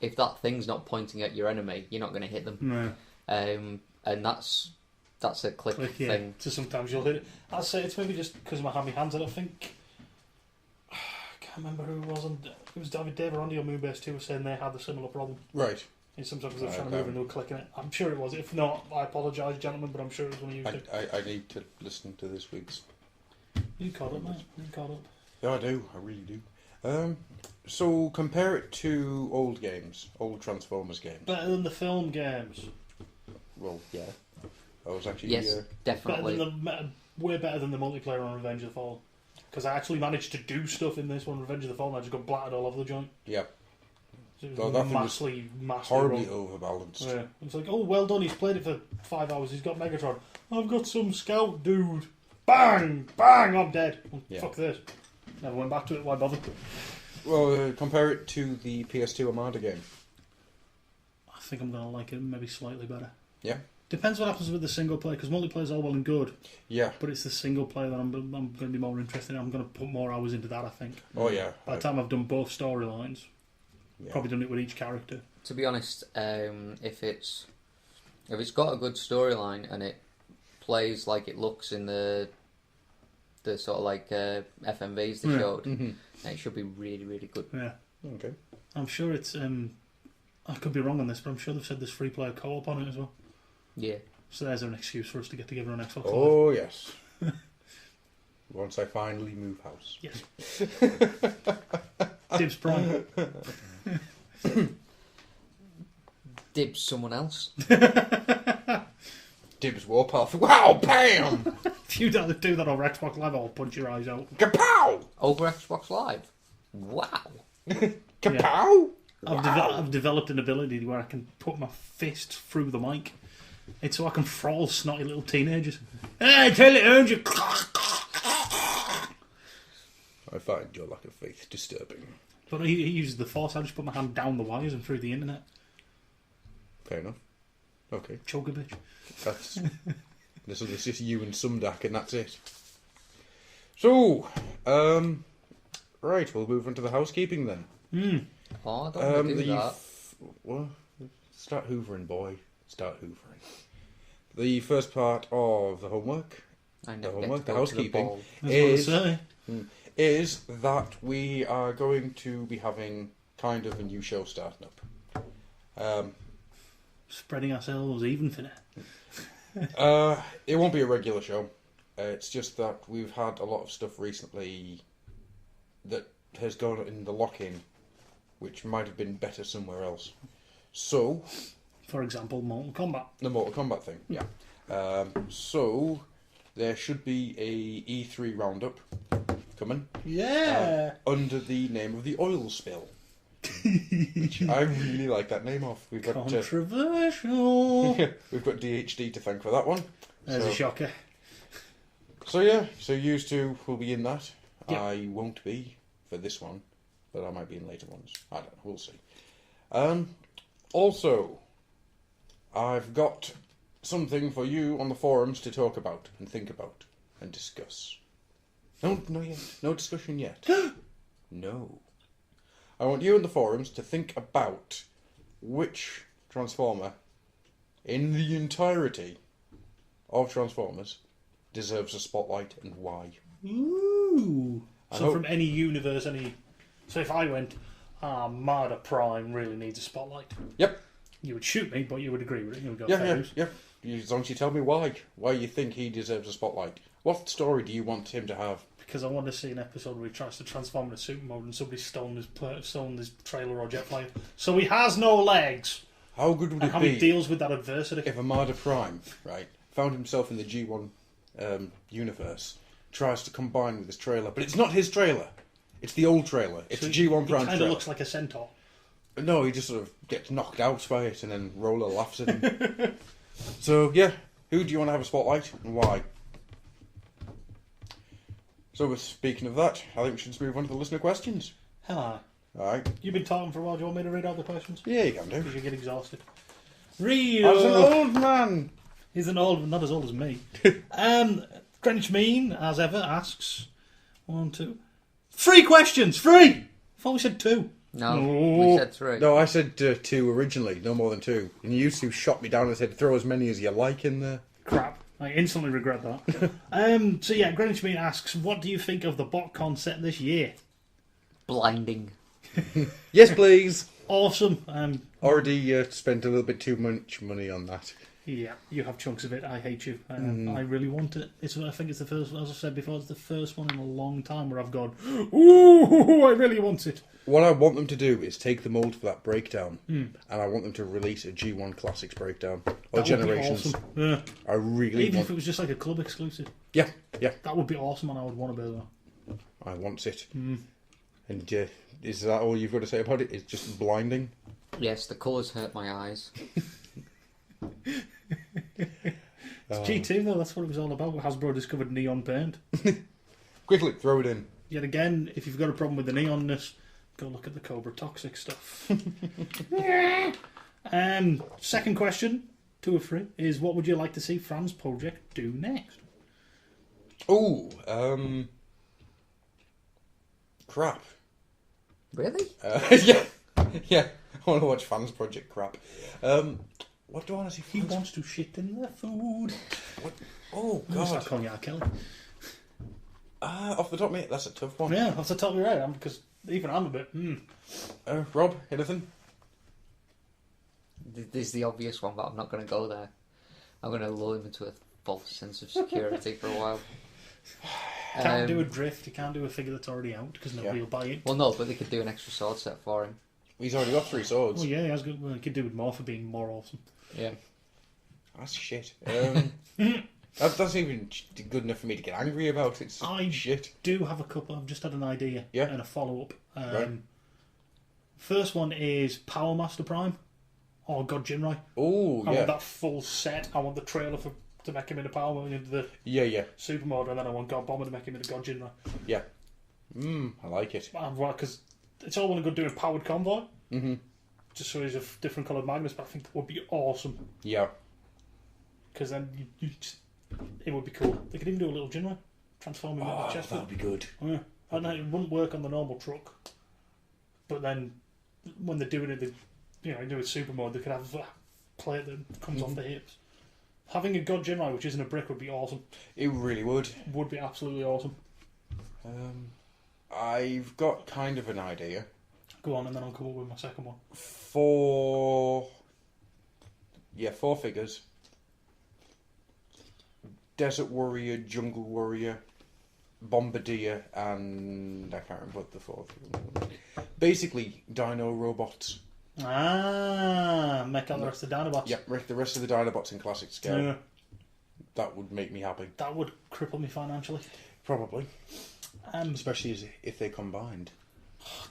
if that thing's not pointing at your enemy, you're not going to hit them. And that's a click thing. So sometimes you'll hit it. I'd say it's maybe just because of my hammy hands. I don't think. I can't remember who it was. It was Dave or Andy on Moonbase 2 was saying they had a similar problem. Right. And sometimes they were trying to move and they were clicking it. I'm sure it was. If not, I apologise, gentlemen, but I'm sure it was when you used it. I need to listen to this week's. You caught up, mate. You caught up. Yeah, I do. I really do. So compare it to old games, old Transformers games. Better than the film games. Well, yeah. I was actually... Yes, definitely. Way better than the multiplayer on Revenge of the Fallen. Because I actually managed to do stuff in this one, Revenge of the Fallen. I just got blattered all over the joint. Yeah. So it Though was that thing massively horribly wrong. overbalanced. Yeah. It's like, oh, well done, he's played it for 5 hours, he's got Megatron. I've got some scout dude. Bang! Bang! I'm dead. Yeah. Fuck this. Never went back to it, why bother? Well, compare it to the PS2 Armada game. I think I'm going to like it maybe slightly better. Yeah. Depends what happens with the single player, because multiplayer's all well and good. Yeah. But it's the single player that I'm going to be more interested in. I'm going to put more hours into that, I think. Oh, yeah. By the time I've done both storylines, Yeah. probably done it with each character. To be honest, if it's got a good storyline and it plays like it looks in the sort of like FMVs they showed, it should be really, really good. Yeah. Okay. I'm sure it's... I could be wrong on this, but I'm sure they've said there's free player co-op on it as well. Yeah. So there's an excuse for us to get together on Xbox Live. Oh, yes. Once I finally move house. Yes. Dibs Prime. Dibs someone else. Dibs Warpath. Wow, bam! If you don't do that over Xbox Live, I'll punch your eyes out. Kapow! Over Xbox Live. Wow. Kapow! I've developed an ability where I can put my fist through the mic. It's so I can throttle snotty little teenagers. Hey, tell it, earned you. I find your lack of faith disturbing. But he uses the force. I just put my hand down the wires and through the internet. Fair enough. Okay. Choke a bitch. That's... So there's just you and Sumdak and that's it. So, right, we'll move on to the housekeeping then. Oh, I don't want to do that. Well, start hoovering, boy. Start hoovering. The first part of the homework, the housekeeping, is that we are going to be having kind of a new show starting up. Spreading ourselves even thinner. It won't be a regular show. It's just that we've had a lot of stuff recently that has gone in the lock-in, which might have been better somewhere else. So, for example, Mortal Kombat. The Mortal Kombat thing, yeah. So, there should be a E3 roundup coming. Yeah! Under the name of the Oil Spill. Which I really like that name of. We've got controversial. We've got DHD to thank for that one. There's a shocker. So yeah, so you two will be in that. Yep. I won't be for this one, but I might be in later ones. I don't know, we'll see. Also, I've got something for you on the forums to talk about and think about and discuss. No yet. No discussion yet. No. I want you in the forums to think about which Transformer in the entirety of Transformers deserves a spotlight and why. Ooh. So from any universe, So if I went, Armada Prime really needs a spotlight. Yep. You would shoot me, but you would agree with it. You would go, Yeah. As long as you tell me why you think he deserves a spotlight. What story do you want him to have? Because I want to see an episode where he tries to transform into super mode and somebody's stolen his trailer or jet flyer. So he has no legs. How good would And it how be he deals with that adversity. if Armada Prime, right, found himself in the G1 universe, tries to combine with his trailer, but it's not his trailer. It's the old trailer. It's So a G1 Prime He kind trailer. of looks like a centaur. No, he just sort of gets knocked out by it, and then Roller laughs at him. So yeah, who do you want to have a spotlight and why? So, with speaking of that, I think we should just move on to the listener questions. Hello. Alright. You've been talking for a while. Do you want me to read out the questions? Yeah, you can do. Because you get exhausted. Read. As an old man! He's not as old as me. Greenwich Mean, as ever, asks 1, 2, 3 questions. 3. I thought we said 2. No, No. we said 3. No, I said 2 originally, no more than 2. And you two shot me down and said throw as many as you like in there. Crap. I instantly regret that. So yeah, Greenwich Mean asks, what do you think of the BotCon set this year? Blinding. Yes, please! Awesome. Already spent a little bit too much money on that. Yeah, you have chunks of it. I hate you. I really want it. I think it's the first, as I said before, it's the first one in a long time where I've gone, ooh, I really want it. What I want them to do is take the mould for that breakdown, and I want them to release a G1 Classics breakdown. Or That would be Generations. awesome. Yeah. I really Even want... if it was just like a club exclusive. Yeah, That would be awesome and I would want to be there. I want it. And is that all you've got to say about it? It's just blinding? Yes, the colours hurt my eyes. It's G2 though, that's what it was all about. Hasbro discovered neon paint. Quickly, throw it in. Yet again, if you've got a problem with the neonness, go look at the Cobra Toxic stuff. Second question, 2 of 3, is what would you like to see Fran's project do next? Ooh, crap. Really? Yeah. I want to watch Fans Project crap. What do I want to see? He wants to shit in the food. What? Oh, I'm going to start God. calling you R. Kelly. Off the top of my head, that's a tough one. Yeah, that's the top of your head, because even I'm a bit, Rob, anything? This is the obvious one, but I'm not going to go there. I'm going to lull him into a false sense of security for a while. Can't do a drift, you can't do a figure that's already out, because nobody will buy it. Well, no, but they could do an extra sword set for him. He's already got 3 swords. Oh yeah, he could do with more for being more awesome. Yeah. That's shit. That's even good enough for me to get angry about. It's shit. Do have a couple. I've just had an idea Yeah. and a follow-up. Right. First one is Power Master Prime or God Jinrai. Oh, I yeah. want that full set. I want the trailer to make him into Power Mode, into the Yeah. Super Mode, and then I want God Bomber to make him into God Jinrai. Yeah. I like it. Because it's all well and good doing Powered Convoy. Mm-hmm. Just so he's a different coloured Magnus, but I think that would be awesome. Yeah. Because then it would be cool. They could even do a little Jinrai. Transform him into the chest. That would be good. Yeah. I know it wouldn't work on the normal truck, but then when they're doing it, do it super mode. They could have a plate that comes off the hips. Having a God Jinrai, which isn't a brick, would be awesome. It really would. Would be absolutely awesome. I've got kind of an idea. Go on, and then I'll come up with my second one. 4 figures. Desert Warrior, Jungle Warrior, Bombardier, and I can't remember what the 4th one. Basically, Dino robots. Make out the rest of the Dinobots. Yep, the rest of the Dinobots in classic scale. Yeah. That would make me happy. That would cripple me financially. Probably. Especially if they combined.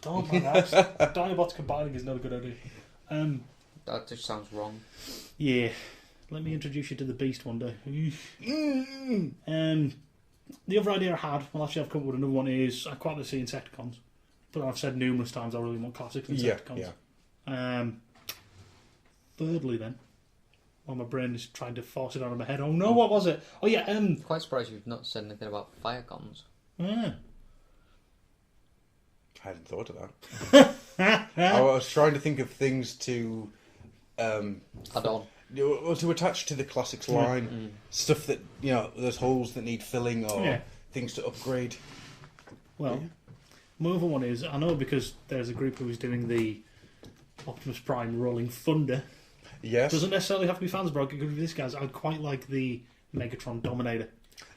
Don't mind that. Dinobots combining is not a good idea. That just sounds wrong. Yeah. Let me introduce you to the Beast one day. The other idea I had, well actually I've come up with another one, is I quite like to see Insecticons. But I've said numerous times I really want classic Insecticons. Yeah. Thirdly then, while my brain is trying to force it out of my head. Oh no, what was it? Oh yeah, Quite surprised you've not said anything about Firecons. yeah. I hadn't thought of that. I was trying to think of things to... Add on. Well, to attach to the classics line, stuff that there's holes that need filling or things to upgrade. Well, my other one is, I know because there's a group who was doing the Optimus Prime Rolling Thunder. Yes. Doesn't necessarily have to be Fansbro. It could be this guy's. I'd quite like the Megatron Dominator.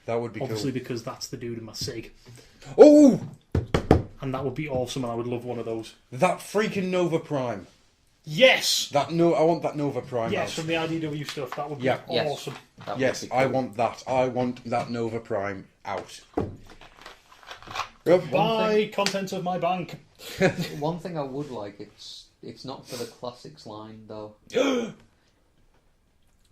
That would be Obviously, cool. because that's the dude in my SIG. Oh! And that would be awesome, and I would love one of those. That freaking Nova Prime. Yes! I want that Nova Prime Yes, out. from the IDW stuff. That would be Yeah. Yes. awesome. That would Yes, be I cool. want that. I want that Nova Prime out. Rob, Buy contents of my bank. One thing I would like, it's not for the classics line though.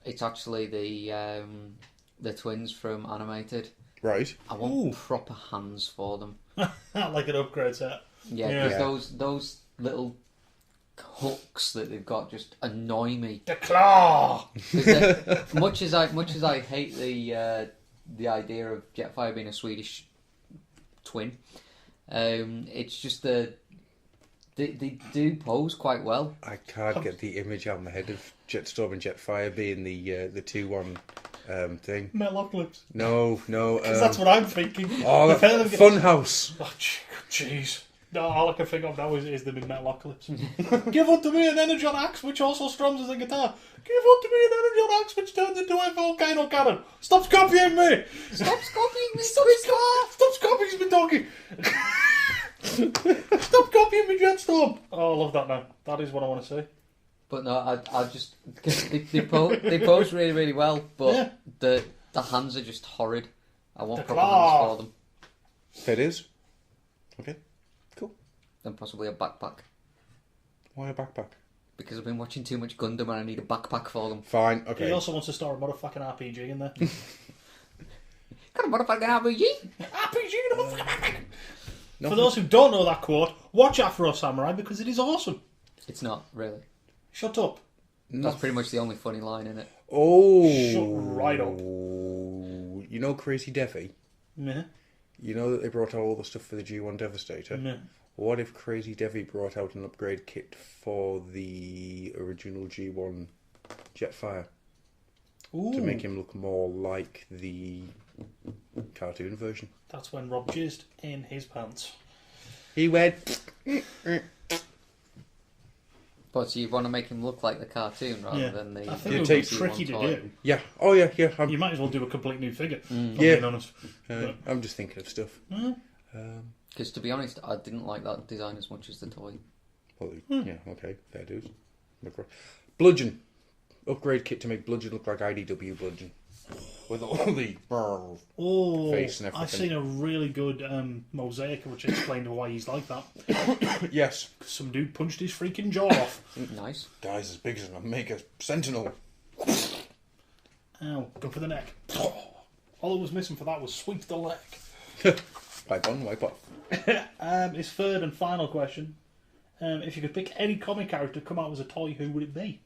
It's actually the twins from Animated. right. I want proper hands for them. Like an upgrade set. Yeah, Yeah. because those little hooks that they've got just annoy me. The claw! 'Cause much as I hate the idea of Jetfire being a Swedish twin, it's just they do pose quite well. I can't get the image out of my head of Jetstorm and Jetfire being the 2-1 thing. Metalocalypse. No. Because that's what I'm thinking. Oh, The pair of them get- Funhouse. Oh, jeez. No, all I can think of now is them in Metalocalypse. Give unto me an energon axe which also strums as a guitar. Give unto me an energon axe which turns into a volcano cannon. Stop copying me! Stop copying me, Stop copying me, doggy! Stop copying me, Jetstorm! Oh, I love that now. That is what I want to see. But no, I just cause they pose really really well, but Yeah. the hands are just horrid. I want The proper claw. hands for them, It is. Okay. Cool. and possibly a backpack. Why a backpack? Because I've been watching too much Gundam and I need a backpack for them. Fine. He Okay. also wants to store a motherfucking RPG in there. Got a motherfucking RPG. RPG in a motherfucking No. For those who don't know that quote, watch Afro Samurai because it is awesome. It's not really. Shut up. That's pretty much the only funny line in it. Oh. Shut right up. You know Crazy Devi? Meh. You know that they brought out all the stuff for the G1 Devastator? Meh. What if Crazy Devi brought out an upgrade kit for the original G1 Jetfire Ooh. to make him look more like the cartoon version? That's when Rob jizzed in his pants. He went. But so you want to make him look like the cartoon rather Yeah. than the. I think You it would take be tricky to do. Yeah. Oh yeah. Yeah. You might as well do a complete new figure. if I'm Yeah. being honest. I'm just thinking of stuff. Because to be honest, I didn't like that design as much as the toy. Well, yeah. Okay. Fair dues. Bludgeon. Upgrade kit to make Bludgeon look like IDW Bludgeon. With all the Oh, face and I've everything. seen a really good mosaic which explained why he's like that. Yes. Some dude punched his freaking jaw off. Nice. Guy's as big as a Mega Sentinel. Ow, go for the neck. All that was missing for that was sweep the leg. Wipe on, wipe off. His third and final question. If you could pick any comic character to come out as a toy, who would it be?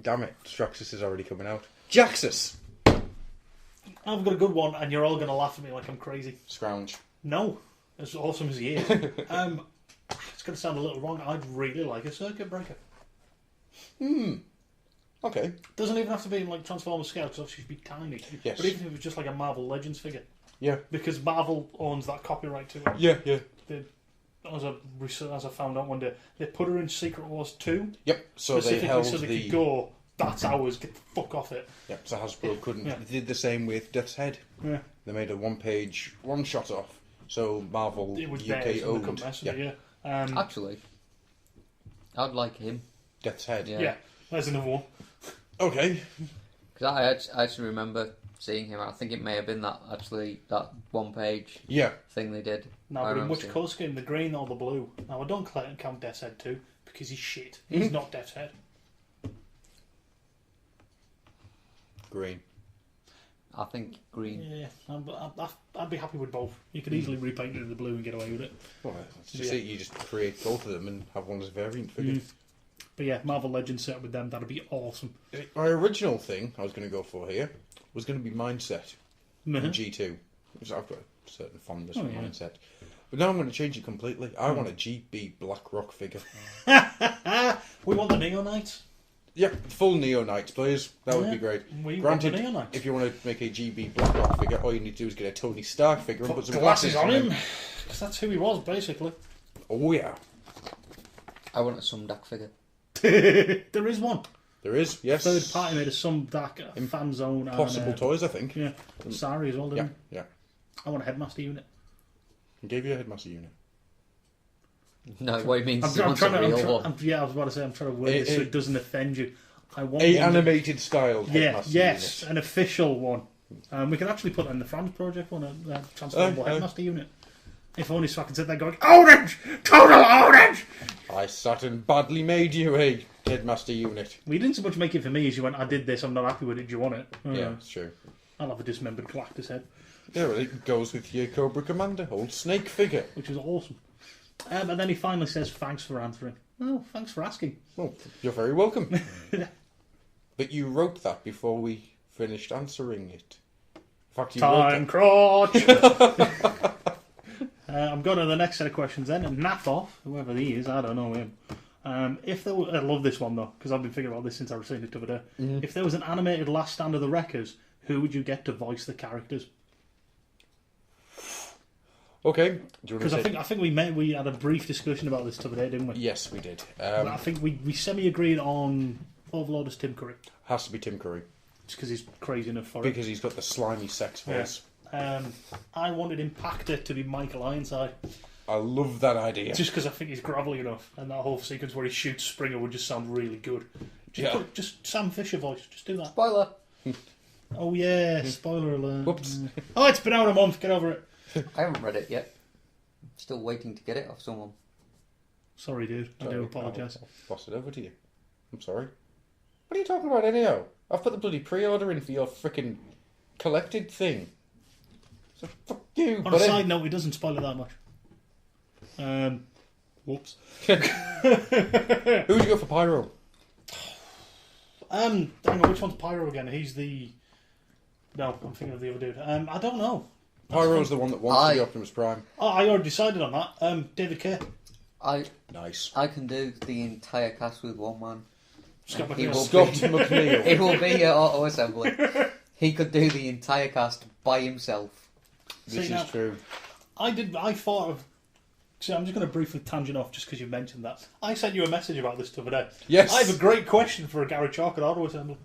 Damn it, Straxus is already coming out. Jaxus! I've got a good one, and you're all going to laugh at me like I'm crazy. Scrounge. No, as awesome as he is. It's going to sound a little wrong. I'd really like a circuit breaker. Okay. Doesn't even have to be in like Transformers scale, because obviously she'd be tiny. Yes. But even if it was just like a Marvel Legends figure, Yeah. because Marvel owns that copyright to it. Yeah, yeah. As I found out one day, they put her in Secret Wars 2 Yep, so they specifically held so they the... could go, that's ours, get the fuck off it. Yep, so Hasbro couldn't... Yeah. They did the same with Death's Head. Yeah. They made a one-page, one-shot off. So Marvel It was UK theirs and they owned... couldn't mess with Yeah, it, yeah. Actually, I'd like him. Death's Head. Yeah, there's another one. Okay. Because I actually remember seeing him. I think it may have been that one page Yeah. thing they did. No, I but in remember which seeing. colour scheme? The green or the blue? Now, I don't count Death's Head 2, because he's shit. He's not Death's Head. Green. I think green. Yeah, I'd be happy with both. You could easily repaint it in the blue and get away with it. Well, it's just Yeah. it. You just create both of them and have one as a variant figure. But yeah, Marvel Legends set with them, that'd be awesome. My original thing I was going to go for here was going to be Mindset Mhm. from G2. Because I've got a certain fondness for yeah. Mindset. But now I'm going to change it completely. I want a GB Black Rock figure. We want the Neo Knights. Yeah, full Neo Knights, please. That would be great. We Granted, want the Neo Knights. if you want to make a GB Black Rock figure, all you need to do is get a Tony Stark figure and put Put some glasses on him. him. Because that's who he was, basically. Oh, yeah. I want a Sumdak figure. There is one. There is, yes. Third party made of some dark fan zone. Impossible and, Toys, I think. Yeah. Sari as well, didn't Yeah, yeah. I want a headmaster unit. I gave you a headmaster unit. No, what it means I'm is he wants a real one. yeah, I was about to say, I'm trying to word this so it doesn't offend you. I want A one animated style Yeah, headmaster yes, unit. an official one. We can actually put that in the France project one, a transferable headmaster unit. If only so I can sit there going, orange! Total orange! I sat and badly made you a headmaster unit. Well, you didn't so much make it for me as you went, I did this, I'm not happy with it, do you want it? Yeah, it's true. I'll have a dismembered Galactus head, Yeah, well, it goes with your Cobra Commander, old snake figure. which is awesome. And then he finally says, thanks for answering. Oh, thanks for asking. Well, you're very welcome. But you wrote that before we finished answering it. In fact, you Time wrote crunch! I'm going to the next set of questions then, and Nathoff, whoever he is, I don't know him. If there were, I love this one though, because I've been thinking about this since I was seeing it the other day. Mm-hmm. If there was an animated Last Stand of the Wreckers, who would you get to voice the characters? Okay. Do you want Because to I think we had a brief discussion about this the other day, didn't we? Yes, we did. I think we semi-agreed on Overlord as Tim Curry, Has to be Tim Curry. just because he's crazy enough for it. Because he's got the slimy sex voice. I wanted Impactor to be Michael Ironside, I love that idea. just because I think he's gravelly enough, and that whole sequence where he shoots Springer would just sound really good. Just Sam Fisher voice, just do that. Spoiler. Oh yeah, spoiler alert. Whoops. Oh, it's been out a month, get over it. I haven't read it yet. Still waiting to get it off someone. Sorry, dude, I do apologise. I'll boss it over to you. I'm sorry. What are you talking about anyhow? I've put the bloody pre-order in for your frickin' collected thing. So fuck you, On buddy. a side note, it doesn't spoil it that much. Whoops. Who'd you go for Pyro? Hang on, which one's Pyro again? He's the... No, I'm thinking of the other dude. I don't know. Pyro's the one that wants to be Optimus Prime. Oh, I already decided on that. David Kerr. Nice. I can do the entire cast with one man. Scott He McNeil. will Scott be- McNeil. It will be at auto assembly. He could do the entire cast by himself. This See, now, is true. I thought of... See, I'm just going to briefly tangent off just because you mentioned that. I sent you a message about this the other day. Yes. I have a great question for a Gary Chalk at Auto Assembly.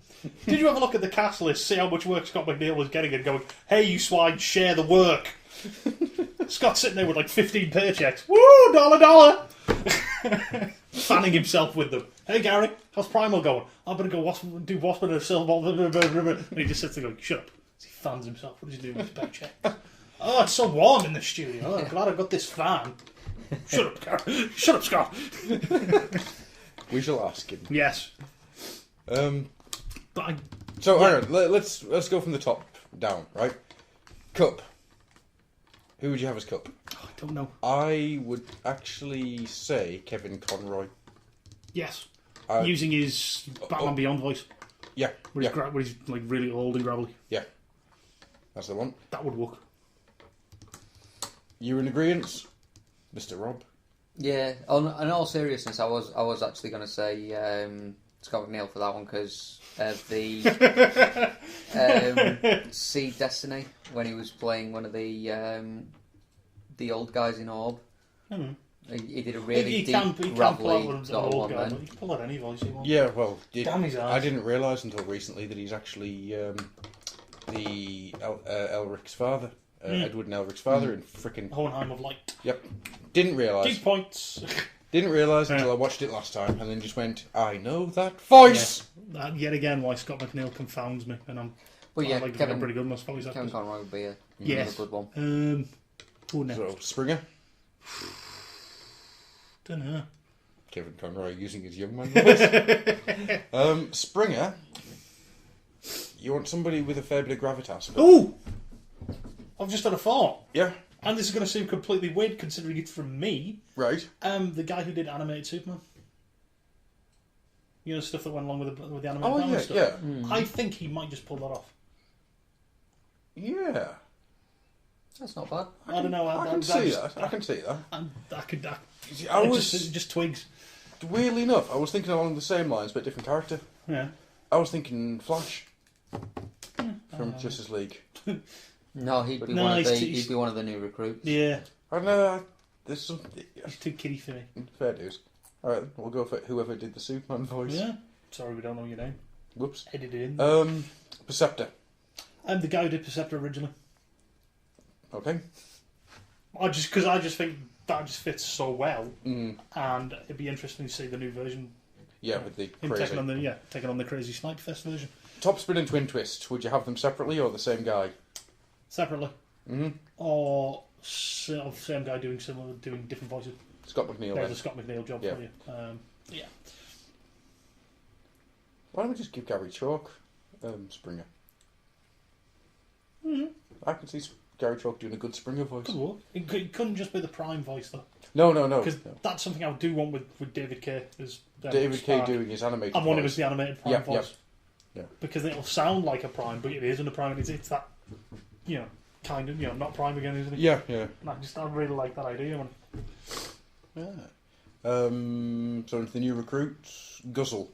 Did you ever look at the cast list, see how much work Scott McNeil was getting and going, hey, you swine, share the work? Scott's sitting there with like 15 paychecks. Woo, dollar! Fanning himself with them. Hey, Gary, how's Primal going? I'm going to go do Wasp and a Silver. And he just sits there going, shut up. As he fans himself. What does he do with his paycheck? Oh, it's so warm in the studio. Oh, I'm glad I've got this fan. Shut up, Gary. Shut up, Scott. We shall ask him. Yes. Um. But So hang on. Let's go from the top down. Right. Cup. Who would you have as Cup? I don't know. I would actually say Kevin Conroy. Yes. Uh, Using his Batman Beyond voice. Yeah. Where he's, Yeah. where he's like really old and gravelly. Yeah. That's the one. That would work. You in agreement, Mr. Rob? Yeah. In all seriousness, I was actually going to say Scott McNeil for that one because of the Sea Destiny when he was playing one of the old guys in Orb. Mm. He did a really he deep, can pull out gravelly an sort of old one guy, then. but he can pull out any voice he wants. Yeah. Well, Damn his eyes. I didn't realise until recently that he's actually the Elric's father, Edward and Elric's father, in frickin'. Hohenheim of Light. Yep. Didn't realise. Deep points. Didn't realise until I watched it last time, and then just went, I know that voice. Yeah. Yet again, why Scott McNeil confounds me, and But yeah, I like Kevin pretty good most voice Kevin actors. Conroy would be another Yes. good one. Who next? So Springer, Don't know. Kevin Conroy using his young man voice. Springer, you want somebody with a fair bit of gravitas. But Ooh! I've just had a thought. yeah, And this is going to seem completely weird considering it's from me. right. The guy who did animated Superman. You know, stuff that went along with the animated Oh Batman yeah, stuff. yeah, I think he might just pull that off. yeah. That's not bad. I don't know. I can see that. I can see that. I was just twigs. weirdly enough, I was thinking along the same lines, but different character. Yeah. I was thinking Flash from Justice League. No, he'd be No, one of the he's- he'd be one of the new recruits. Yeah. I don't know. There's some He's too kiddie for me. fair dues. Alright, we'll go for whoever did the Superman voice. Yeah. Sorry, we don't know your name. Whoops. Edit it in. Perceptor. I'm the guy who did Perceptor originally. Okay. I just think that just fits so well, and it'd be interesting to see the new version. Yeah, with the Him crazy. taking on the crazy Snipe Fest version Top Spin and Twin Twist. Would you have them separately or the same guy? separately, Mm-hmm. or same guy doing different voices. Scott McNeil There's then. a Scott McNeil job Yeah. for you. Yeah. Why don't we just give Gary Chalk Springer? I can see Gary Chalk doing a good Springer voice. Could work. It couldn't just be the Prime voice though, No. because that's something I do want with David Kay. Is David Kay doing his animated I want him voice. as the animated Prime voice. Yeah. Because it'll sound like a Prime, but it isn't a Prime. It's that, kind of, not Prime again, isn't it? Yeah. And I really like that idea. Yeah. So into the new recruits, Guzzle.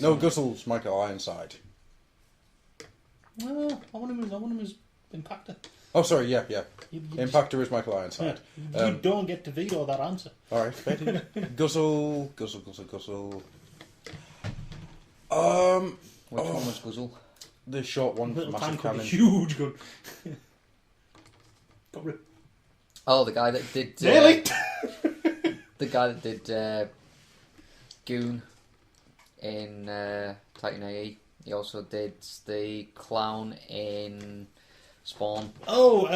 No, Guzzle's Michael Ironside. Well, I want him as Impactor. Oh, sorry, yeah. You Impactor is Michael Ironside. you don't get to veto that answer. All right, fair. Guzzle. Which one was Guzzle? The short one, Little massive tank with a cannon. huge gun. Got rid. Oh, the guy that did... Nearly! the guy that did Goon in Titan AE. He also did the clown in Spawn. Oh,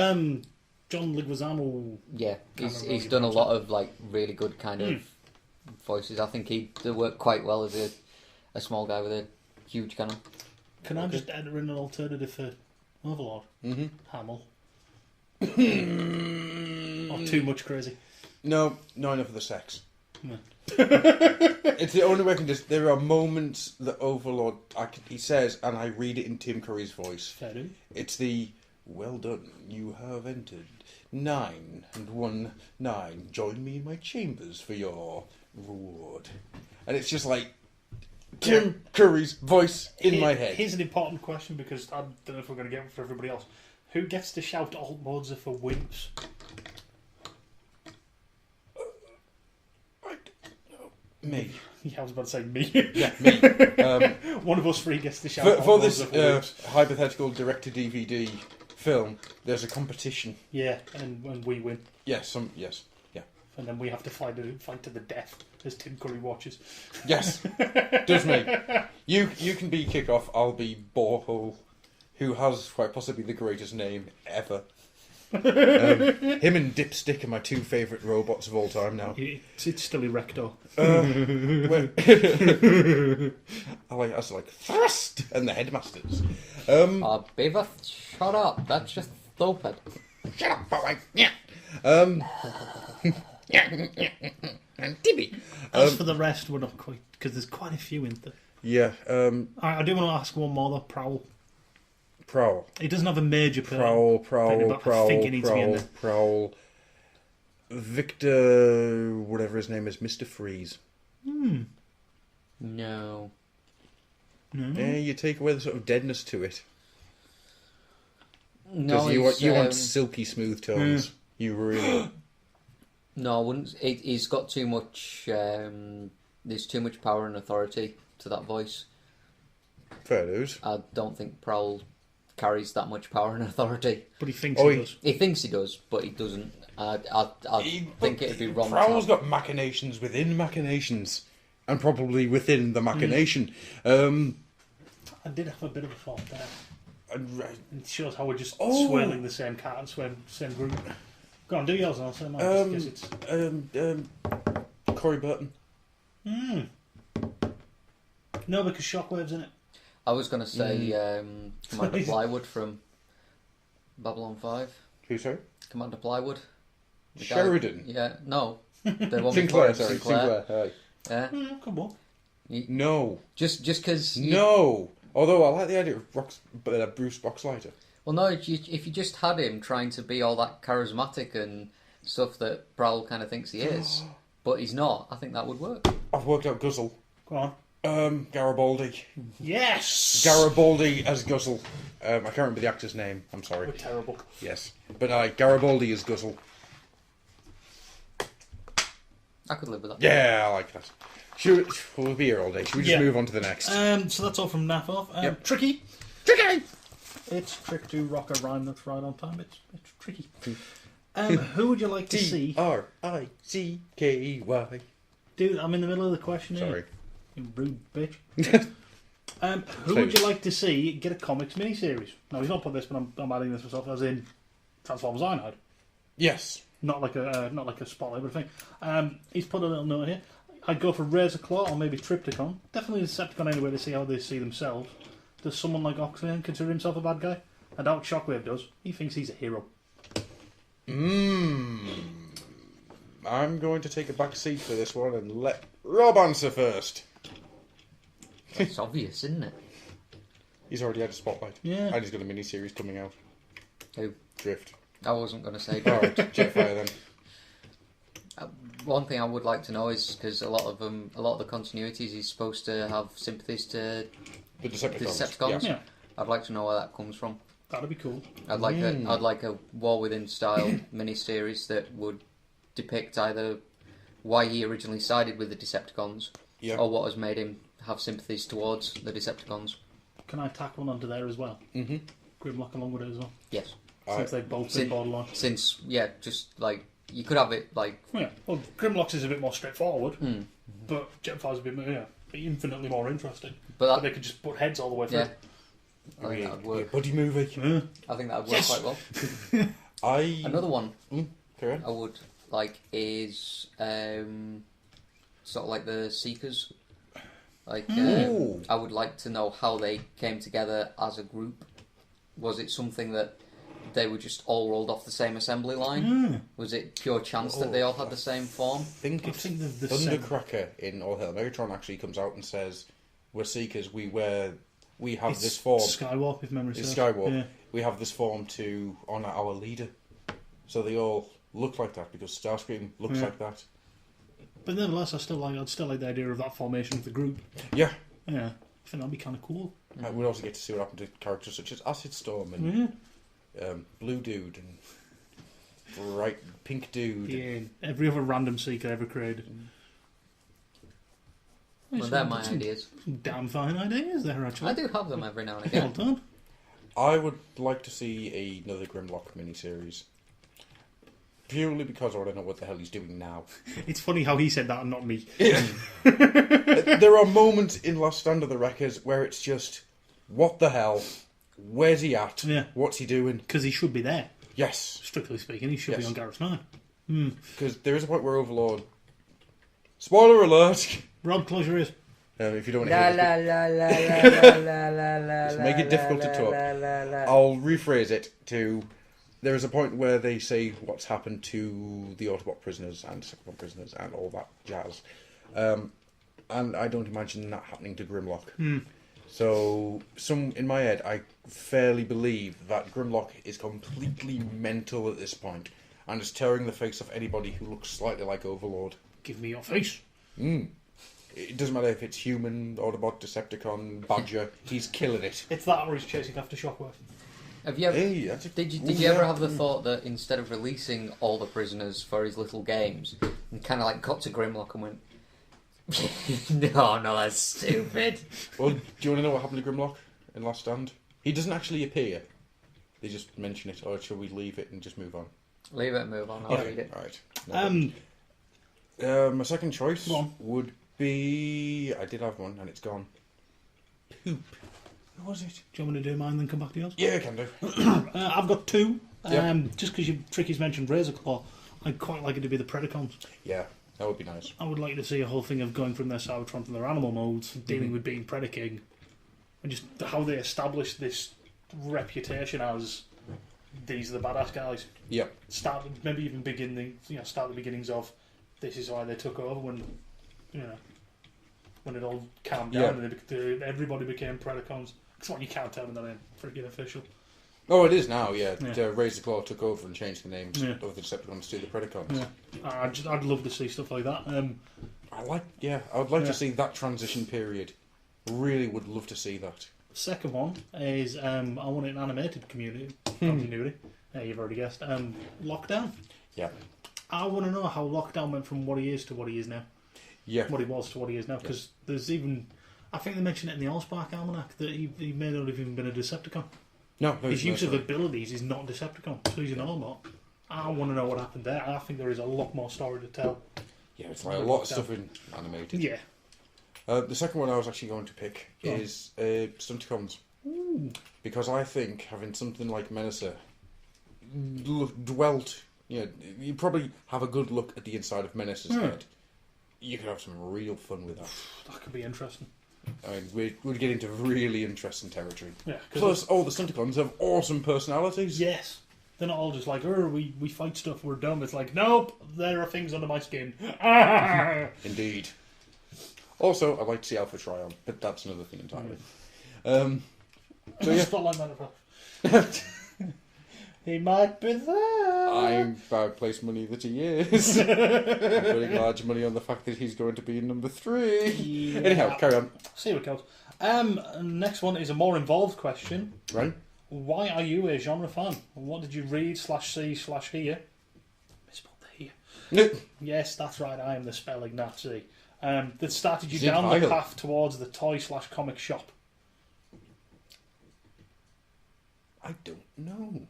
John Leguizamo. Yeah, Can't remember he's what done a he lot of like really good kind of voices. I think he'd work quite well as a small guy with a huge cannon. Can I just enter in an alternative for Overlord? Mm-hmm. Hamill. Or too much crazy? No, not enough of the sex. No. It's the only way I can just... There are moments that Overlord, he says, and I read it in Tim Curry's voice. Fair dude. It's the, well done, you have entered 9 and 1 9. Join me in my chambers for your reward. And it's just like Tim Curry's voice in my head. Here's an important question, because I don't know if we're going to get it for everybody else. Who gets to shout alt modes for wimps? Me. Yeah, I was about to say me. Yeah, me. One of us three gets to shout For alt this modes for wimps. hypothetical direct-to-DVD film, there's a competition. Yeah, and we win. Yes, yeah. And then we have to fight to the death as Tim Curry watches. Yes, does me. You can be Kickoff, I'll be Borehole, who has quite possibly the greatest name ever. Him and Dipstick are my two favourite robots of all time now. It's still Erector. I like Thrust and the Headmasters. Beaver, shut up. That's just stupid. Shut up, boy. Yeah. And Tibby. As for the rest, we're not quite, because there's quite a few in there. Yeah. I do want to ask one more though. Prowl. Prowl. He doesn't have a major Prowl. I think he needs to be in there. Prowl. Victor, whatever his name is, Mr. Freeze. No. Yeah, you take away the sort of deadness to it. No, Because you want silky smooth tones. You really... No, I wouldn't. He's got too much... there's too much power and authority to that voice. Fair news. I don't think Prowl carries that much power and authority. But he thinks he does. He thinks he does, but he doesn't. I think it'd be wrong. Prowl's got machinations within machinations. And probably within the machination. I did have a bit of a thought there. It shows how we're just swirling the same cat and same group. Go on, do yours and I'll say mine. Just it's... Corey Burton. No, because Shockwave's in it. I was going to say Commander Plywood from Babylon 5. Who, sorry? Commander Plywood. The guy- Sheridan. Yeah, no. The one Sinclair, before sorry. Sinclair. Sinclair. Yeah. Come on. No. Just because... No. Although I like the idea of Bruce Boxleiter. Well, no, if you just had him trying to be all that charismatic and stuff that Prowl kind of thinks he is, but he's not, I think that would work. I've worked out Guzzle. Go on. Garibaldi. Yes! Garibaldi as Guzzle. I can't remember the actor's name. I'm sorry. We're terrible. Yes. But Garibaldi as Guzzle. I could live with that. Yeah, I like that. We'll be here all day. Should we just move on to the next? So that's all from Nafoff. Yep. Tricky. Tricky! It's trick to rock a rhyme that's right on time. It's tricky. Who would you like to see? Tricky. Dude, I'm in the middle of the question here. Sorry. You rude bitch. Who would you like to see get a comics miniseries? No, he's not put this, but I'm adding this myself, as in Transformers Ironhide. Yes. Not like a spotlight, but a thing. He's put a little note here. I'd go for Razor Claw or maybe Triptychon. Definitely Decepticon anyway to see how they see themselves. Does someone like Oxman consider himself a bad guy? I doubt Shockwave does. He thinks he's a hero. I'm going to take a back seat for this one and let Rob answer first. It's obvious, isn't it? He's already had a spotlight. Yeah. And he's got a mini-series coming out. Who? Drift. I wasn't going to say. Alright, Jetfire then. One thing I would like to know is because a lot of the continuities he's supposed to have sympathies to The Decepticons. Decepticons. Yeah. I'd like to know where that comes from. That'd be cool. I'd like a War Within style mini-series that would depict either why he originally sided with the Decepticons or what has made him have sympathies towards the Decepticons. Can I tack one onto there as well? Mm-hmm. Grimlock along with it as well. Yes. Since they've both been borderline. Since, just like, you could have it like... Yeah, well, Grimlock's is a bit more straightforward, but Jetfire's a bit more, infinitely more interesting. But they could just put heads all the way through. Yeah. I think that would work. Buddy movie. I think that would work quite well. Another one I would like is sort of like the Seekers. Like I would like to know how they came together as a group. Was it something that they were just all rolled off the same assembly line? Was it pure chance that they all had the same form? I think it's the Thundercracker in All Hail Megatron actually comes out and says, "We're Seekers. We have this form. Skywalk, if memory serves. It's Skywalk. Yeah. We have this form to honour our leader." So they all look like that because Starscream looks like that. But nevertheless, I'd still like the idea of that formation of the group. Yeah. Yeah. I think that'd be kind of cool. We'd also get to see what happened to characters such as Acid Storm and Blue Dude and Bright Pink Dude. Yeah, every other random Seeker ever created. Well, they're my ideas. Some damn fine ideas there, actually. I do have them every now and Well again. done. I would like to see another Grimlock miniseries. Purely because I want to know what the hell he's doing now. It's funny how he said that and not me. Yeah. There are moments in Last Stand of the Wreckers where it's just, what the hell? Where's he at? Yeah. What's he doing? Because he should be there. Yes. Strictly speaking, he should be on Gareth 9. Because there is a point where Overlord... Spoiler alert! Rob, close your ears. If you don't want to hear this, make it difficult to talk. I'll rephrase it to... There is a point where they say what's happened to the Autobot prisoners and Decepticon prisoners and all that jazz. And I don't imagine that happening to Grimlock. So, in my head, I fairly believe that Grimlock is completely mental at this point and is tearing the face off anybody who looks slightly like Overlord. Give me your face. It doesn't matter if it's human, Autobot, Decepticon, Badger, he's killing it. It's that or he's chasing after Shockwave. Have you ever, Hey, did you ever have the thought that instead of releasing all the prisoners for his little games, and kind of like got to Grimlock and went, no, that's stupid. Well, do you want to know what happened to Grimlock in Last Stand? He doesn't actually appear. They just mention it, or shall we leave it and just move on? Leave it and move on, I'll read it. Right. My second choice would be... I did have one, and it's gone. Poop. What was it? Do you want me to do mine and then come back to yours? Yeah, I can do. I've got two. Yeah. Just because Tricky's mentioned Razor Claw, I'd quite like it to be the Predacons. Yeah, that would be nice. I would like to see a whole thing of going from their Cybertron to their animal modes, dealing with being Predaking, and just how they establish this reputation as these are the badass guys. Yeah. Start the beginnings of this is why they took over when it all calmed down and everybody became Predacons. Because what you can't tell them that ain't freaking official. Oh, it is now, yeah. Razor Claw took over and changed the names of the Decepticons to the Predacons. Yeah. I'd love to see stuff like that. I would like to see that transition period. Really would love to see that. Second one is I want an animated continuity. You've already guessed. Lockdown. Yeah. I want to know how Lockdown went from what he is to what he is now. Yeah. What he was to what he is now. Because there's even... I think they mentioned it in the Allspark Almanac that he may not have even been a Decepticon. No, His use of abilities is not Decepticon, so he's an Autobot. I want to know what happened there. I think there is a lot more story to tell. Yeah, it's like a lot of stuff in animated. Yeah. The second one I was actually going to pick is Stunticons. Ooh. Because I think having something like Menacer dwelt... you probably have a good look at the inside of Menacer's head. You could have some real fun with that. That could be interesting. I mean, we'd get into really interesting territory. Yeah. Plus, all the Stunticons have awesome personalities. Yes. They're not all just like, oh, we fight stuff, we're dumb. It's like, nope, there are things under my skin. Indeed. Also, I'd like to see Alpha Trion, but that's another thing entirely. So yeah. Spotlight Manifest. He might be there. I'm about to place money that he is. I'm putting large money on the fact that he's going to be in number 3. Yeah. Anyhow, carry on. See what goes. Next one is a more involved question. Right? Why are you a genre fan? What did you read /see/hear? Misspelled here. Yes, that's right. I am the spelling Nazi. That started you down the path towards the toy/comic shop. I don't know.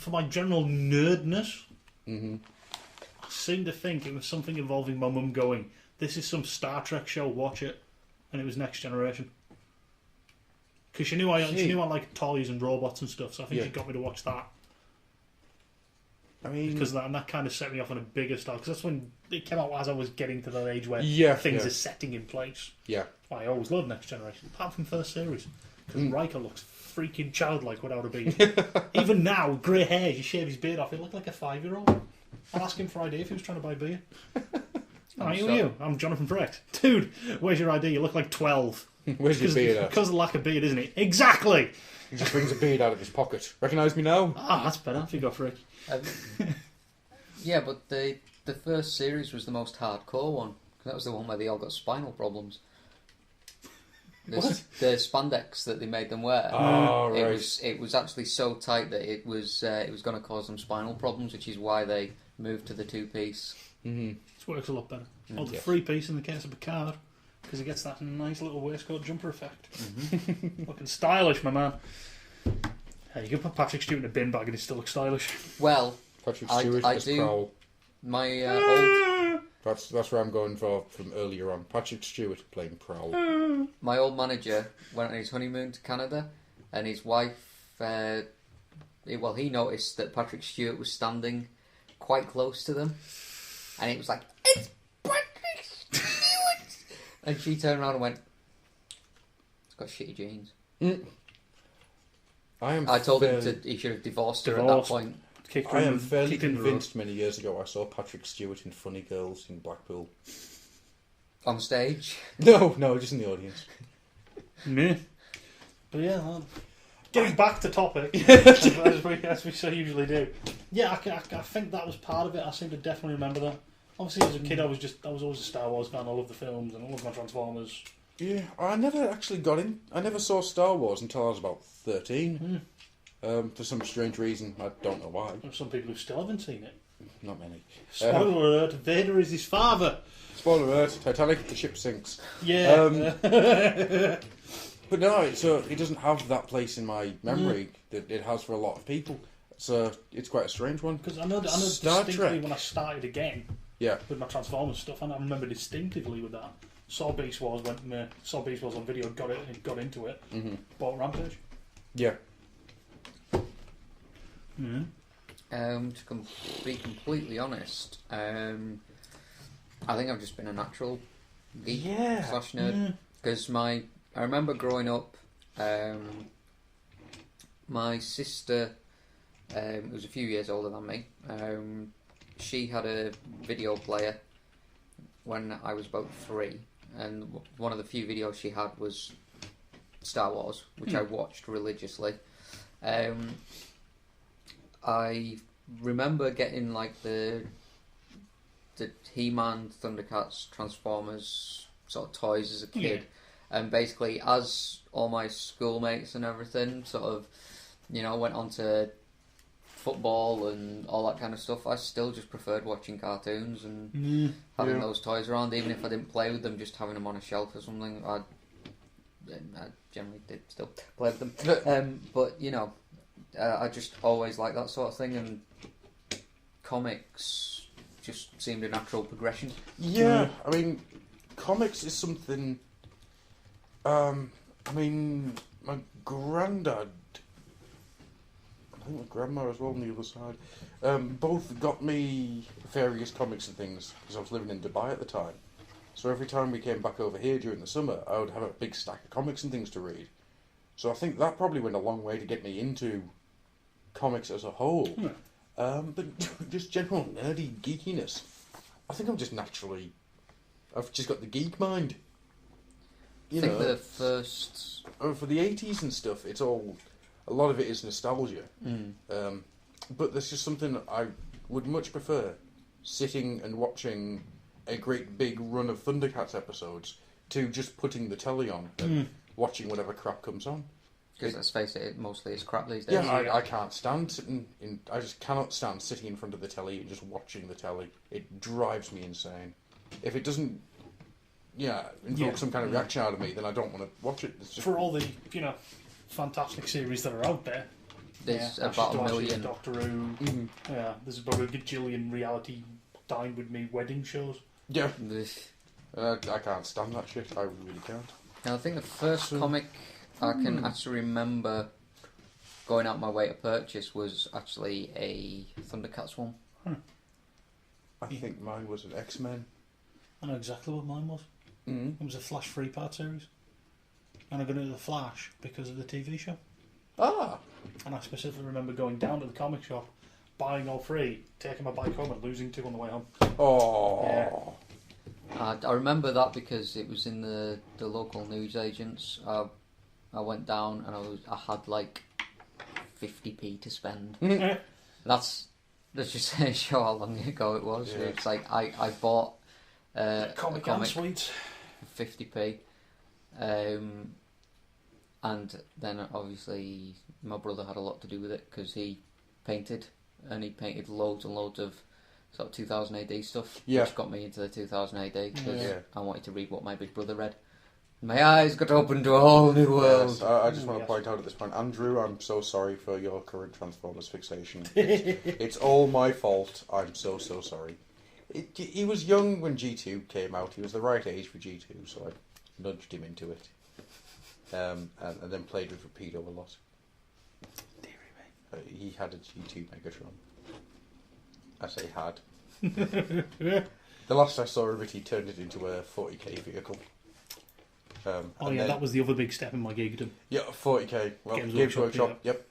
For my general nerdness, I I seem to think it was something involving my mum going, this is some Star Trek show, watch it. And it was Next Generation. Because she knew I like toys and robots and stuff, so I think she got me to watch that. I mean... Because that kind of set me off on a bigger start. Because that's when it came out as I was getting to the age where things are setting in place. Yeah. I always loved Next Generation, apart from first series. Because Riker looks freaking childlike without a beard. Even now, grey hair, you shave his beard off, he looked like a 5-year-old. I'd ask him for ID if he was trying to buy beer. Who are you? I'm Jonathan Brecht. Dude, where's your ID? You look like 12. Where's your beard at? Because of the lack of beard, isn't it? Exactly! He just brings a beard out of his pocket. Recognise me now? Ah, that's better. If you go for it. Yeah, but the first series was the most hardcore one. That was the one where they all got spinal problems. What? The spandex that they made them wear. Oh, right. It was actually so tight that it was going to cause them spinal problems, which is why they moved to the 2-piece. This works a lot better. Or the 3-piece in the case of Picard, because it gets that nice little waistcoat jumper effect. Looking stylish, my man. Hey, you can put Patrick Stewart in a bin bag and he still looks stylish. Well, Patrick Stewart as Prowl. My old... That's where I'm going for from earlier on. Patrick Stewart playing Prowl. My old manager went on his honeymoon to Canada, and his wife, he noticed that Patrick Stewart was standing quite close to them, and it was like, it's Patrick Stewart! And she turned around and went, he's got shitty jeans. I told him he should have divorced her at that point. I am fairly convinced many years ago I saw Patrick Stewart in Funny Girls in Blackpool. On stage? No, just in the audience. Me. But yeah, getting back to topic, as we so usually do. Yeah, I think that was part of it. I seem to definitely remember that. Obviously, as a kid, I was always a Star Wars fan. I loved the films and I loved my Transformers. Yeah, I never actually got in. I never saw Star Wars until I was about 13. For some strange reason, I don't know why. There's some people who still haven't seen it. Not many. Spoiler alert, Vader is his father. Spoiler alert, Titanic, the ship sinks. Yeah. But no, so it doesn't have that place in my memory that it has for a lot of people. So it's quite a strange one. Because I know Star distinctly Trek. when I started again with my Transformers stuff, and I remember distinctively with that. Saw Beast Wars on video, got into it, bought Rampage. Yeah. To be completely honest, I think I've just been a natural geek / nerd. Because I remember growing up, my sister, who was a few years older than me, she had a video player when I was about 3, and one of the few videos she had was Star Wars, which I watched religiously. I remember getting like the He-Man, Thundercats, Transformers sort of toys as a kid, and basically as all my schoolmates and everything sort of, went on to football and all that kind of stuff, I still just preferred watching cartoons and having those toys around. Even if I didn't play with them, just having them on a shelf or something, I generally did still play with them. But you know, I just always liked that sort of thing, and comics just seemed a natural progression. Yeah, I mean, comics is something. I mean, my granddad, I think my grandma as well on the other side, both got me various comics and things because I was living in Dubai at the time. So every time we came back over here during the summer, I would have a big stack of comics and things to read. So I think that probably went a long way to get me into comics as a whole. But just general nerdy geekiness. I think I'm just naturally... I've just got the geek mind. I think the first... For the 80s and stuff, it's all... A lot of it is nostalgia. But there's just something that I would much prefer sitting and watching a great big run of Thundercats episodes to just putting the telly on and watching whatever crap comes on. Because let's face it, it mostly is crap these days. Yeah, I can't stand sitting in... I just cannot stand sitting in front of the telly and just watching the telly. It drives me insane. If it doesn't, invoke some kind of reaction out of me, then I don't want to watch it. It's just... For all the, fantastic series that are out there. There's about a million. Doctor Who. Yeah, there's about a gajillion reality Dine With Me wedding shows. Yeah. I can't stand that shit. I really can't. Now, I think the first comic I can actually remember going out my way to purchase was actually a Thundercats one. I think mine was an X-Men. I know exactly what mine was. It was a Flash 3-part series. And I got into the Flash because of the TV show. Ah! And I specifically remember going down to the comic shop, buying all three, taking my bike home and losing two on the way home. Oh! Yeah. I remember that because it was in the local newsagents. I went down and I had like 50p to spend. That's just show how long ago it was. Yeah. It's like I bought a comic and sweets. 50p, and then obviously my brother had a lot to do with it because he painted loads and loads of sort of 2000 AD stuff, which got me into the 2000 AD because I wanted to read what my big brother read. My eyes got opened to a whole new world. Yes, I just want to point out at this point, Andrew, I'm so sorry for your current Transformers fixation. It's all my fault. I'm so sorry. He was young when G2 came out. He was the right age for G2, so I nudged him into it. And then played with Rapido a lot. He had a G2 Megatron. I say had. The last I saw of it, he turned it into a 40k vehicle. That was the other big step in my geekdom. Yeah, 40k. Well, Games Workshop. Yep.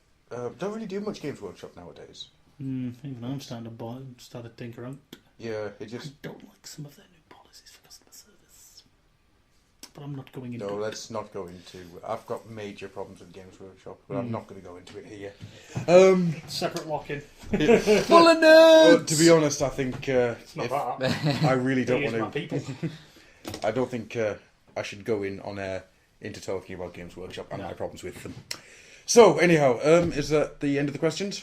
Don't really do much Games Workshop nowadays. Even I'm started tinkering. Yeah, it just... I don't like some of their new policies for customer service. But I'm not going into it. No, let's not go into... I've got major problems with Games Workshop, but I'm not going to go into it here. Separate lock-in. Full of nerds! Well, to be honest, I think... It's not that. I really don't want My to... people. I don't think I should go in on air into talking about Games Workshop and my problems with them. So, anyhow, is that the end of the questions?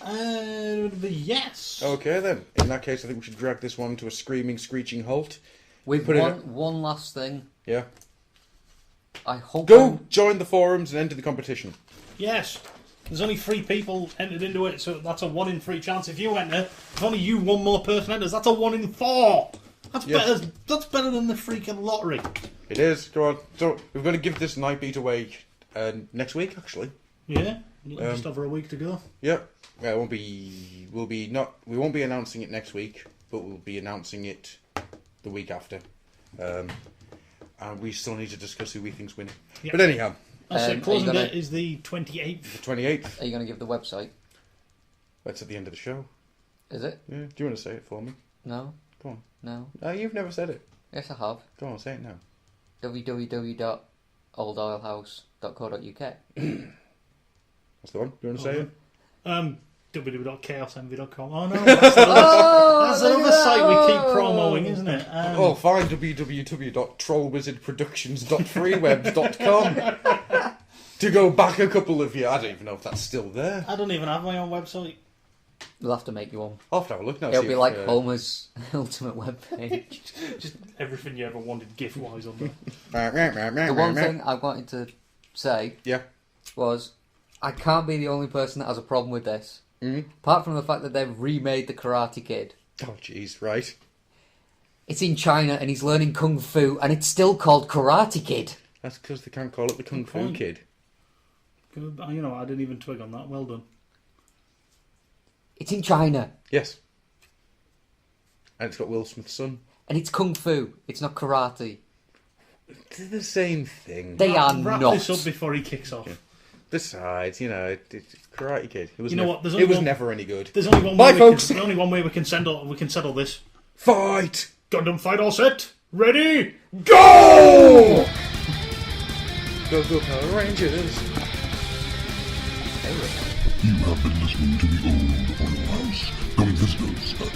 Yes. Okay, then. In that case, I think we should drag this one to a screaming, screeching halt. With one last thing. Yeah. I hope... Join the forums and enter the competition. Yes. There's only 3 people entered into it, so that's a 1 in 3 chance. If you enter, if only one more person enters, that's a 1 in 4. That's better. That's better than the freaking lottery. It is. Go on. So we're going to give this night beat away next week, actually. Yeah. Just over a week to go. Yeah. Yeah. We won't be announcing it next week, but we'll be announcing it the week after. And we still need to discuss who we think's winning. Yep. But anyhow, closing date is the 28th. The 28th. Are you going to give the website? That's at the end of the show. Is it? Yeah. Do you want to say it for me? No. Go on. No. You've never said it. Yes, I have. Go on, say it now. www.oldilehouse.co.uk. That's the one. Do you want to say it? www.chaosenvy.com. Oh no, that's another site we keep promoting, isn't it? Fine. www.trollwizardproductions.freeweb.com. To go back a couple of years, I don't even know if that's still there. I don't even have my own website. We'll have to make you one. I'll have to have a look now. It'll see be if, like Homer's ultimate webpage. Just everything you ever wanted GIF-wise on there. The one thing I wanted to say was I can't be the only person that has a problem with this. Apart from the fact that they've remade the Karate Kid. Oh, jeez, right. It's in China and he's learning Kung Fu and it's still called Karate Kid. That's because they can't call it the Kung Fu point. Kid. Good. You know, I didn't even twig on that. Well done. It's in China. Yes. And it's got Will Smith's son. And it's Kung Fu. It's not karate. They're the same thing. They are Wrap not. this up before he kicks off. Yeah. Besides, you know, it's Karate Kid. It was You know what? There's it only was one- never any good. There's only one Bye, way folks. There's only one way we can settle this. Fight! Gundam fight all set. Ready? Go! Go, go, Power Rangers! You have been listening to the Old Oil House. Come visit us at